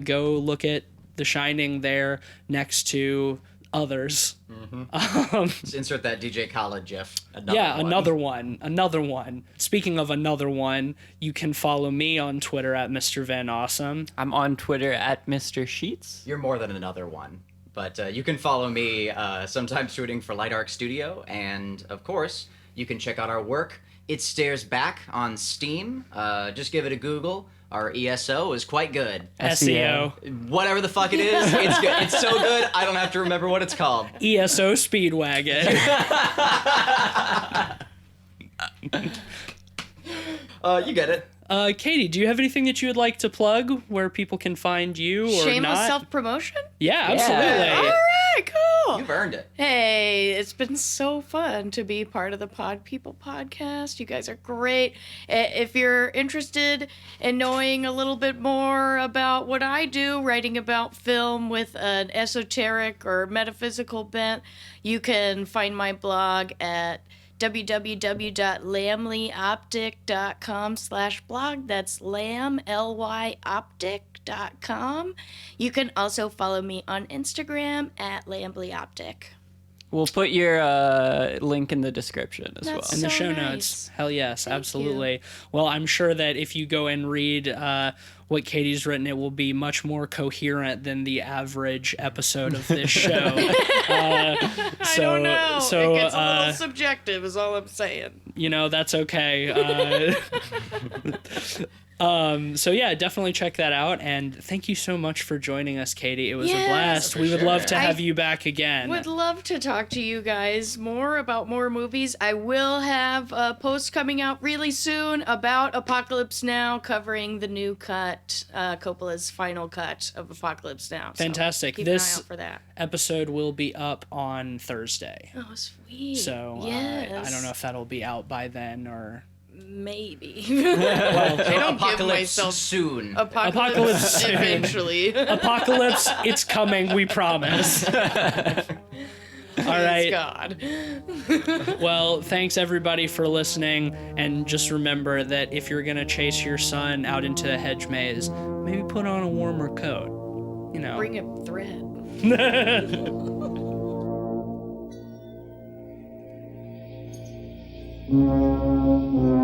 go look at The Shining there next to others.
Just insert that DJ Khaled gif.
Another one. Speaking of another one, you can follow me on Twitter at Mr. Van Awesome.
I'm on Twitter at Mr. Sheets.
You're more than another one. But you can follow me sometimes shooting for Light Arc Studio, and of course, you can check out our work. It Stares Back on Steam. Just give it a Google. Our ESO is quite good.
SEO.
Whatever the fuck it is, it's good. It's so good, I don't have to remember what it's called.
ESO Speedwagon.
You get it.
Katie, do you have anything that you would like to plug where people can find you or
Shameless
not?
self-promotion?
Yeah, absolutely.
All right, cool.
You've earned it.
Hey, it's been so fun to be part of the Pod People podcast. You guys are great. If you're interested in knowing a little bit more about what I do, writing about film with an esoteric or metaphysical bent, you can find my blog at www.lamleyoptic.com/blog. That's lamlyoptic.com. You can also follow me on Instagram at lamleyoptic.
We'll put your link in the description as
That's
well.
In the
So
show
nice.
notes. Hell yes,
Thank
absolutely.
you.
Well, I'm sure that if you go and read what Katie's written, it will be much more coherent than the average episode of this show.
I don't know.
So,
it gets a little subjective, is all I'm saying.
That's okay. So yeah, definitely check that out. And thank you so much for joining us, Katie. It was a
Yes,
blast.
for
We would
sure.
love to have you back again.
Would love to talk to you guys more about more movies. I will have a post coming out really soon about Apocalypse Now, covering the new cut, Coppola's final cut of Apocalypse Now. So
Fantastic.
keep
This
an eye out for that.
episode will be up on Thursday.
Oh, sweet.
So
yes.
I don't know if that'll be out by then or...
Maybe.
Well,
I don't give
Apocalypse
myself
soon.
Apocalypse soon.
eventually.
Apocalypse, it's coming, we promise. All right.
God.
Well, thanks everybody for listening. And just remember that if you're going to chase your son out into a hedge maze, maybe put on a warmer coat.
Bring a thread.
Thank you.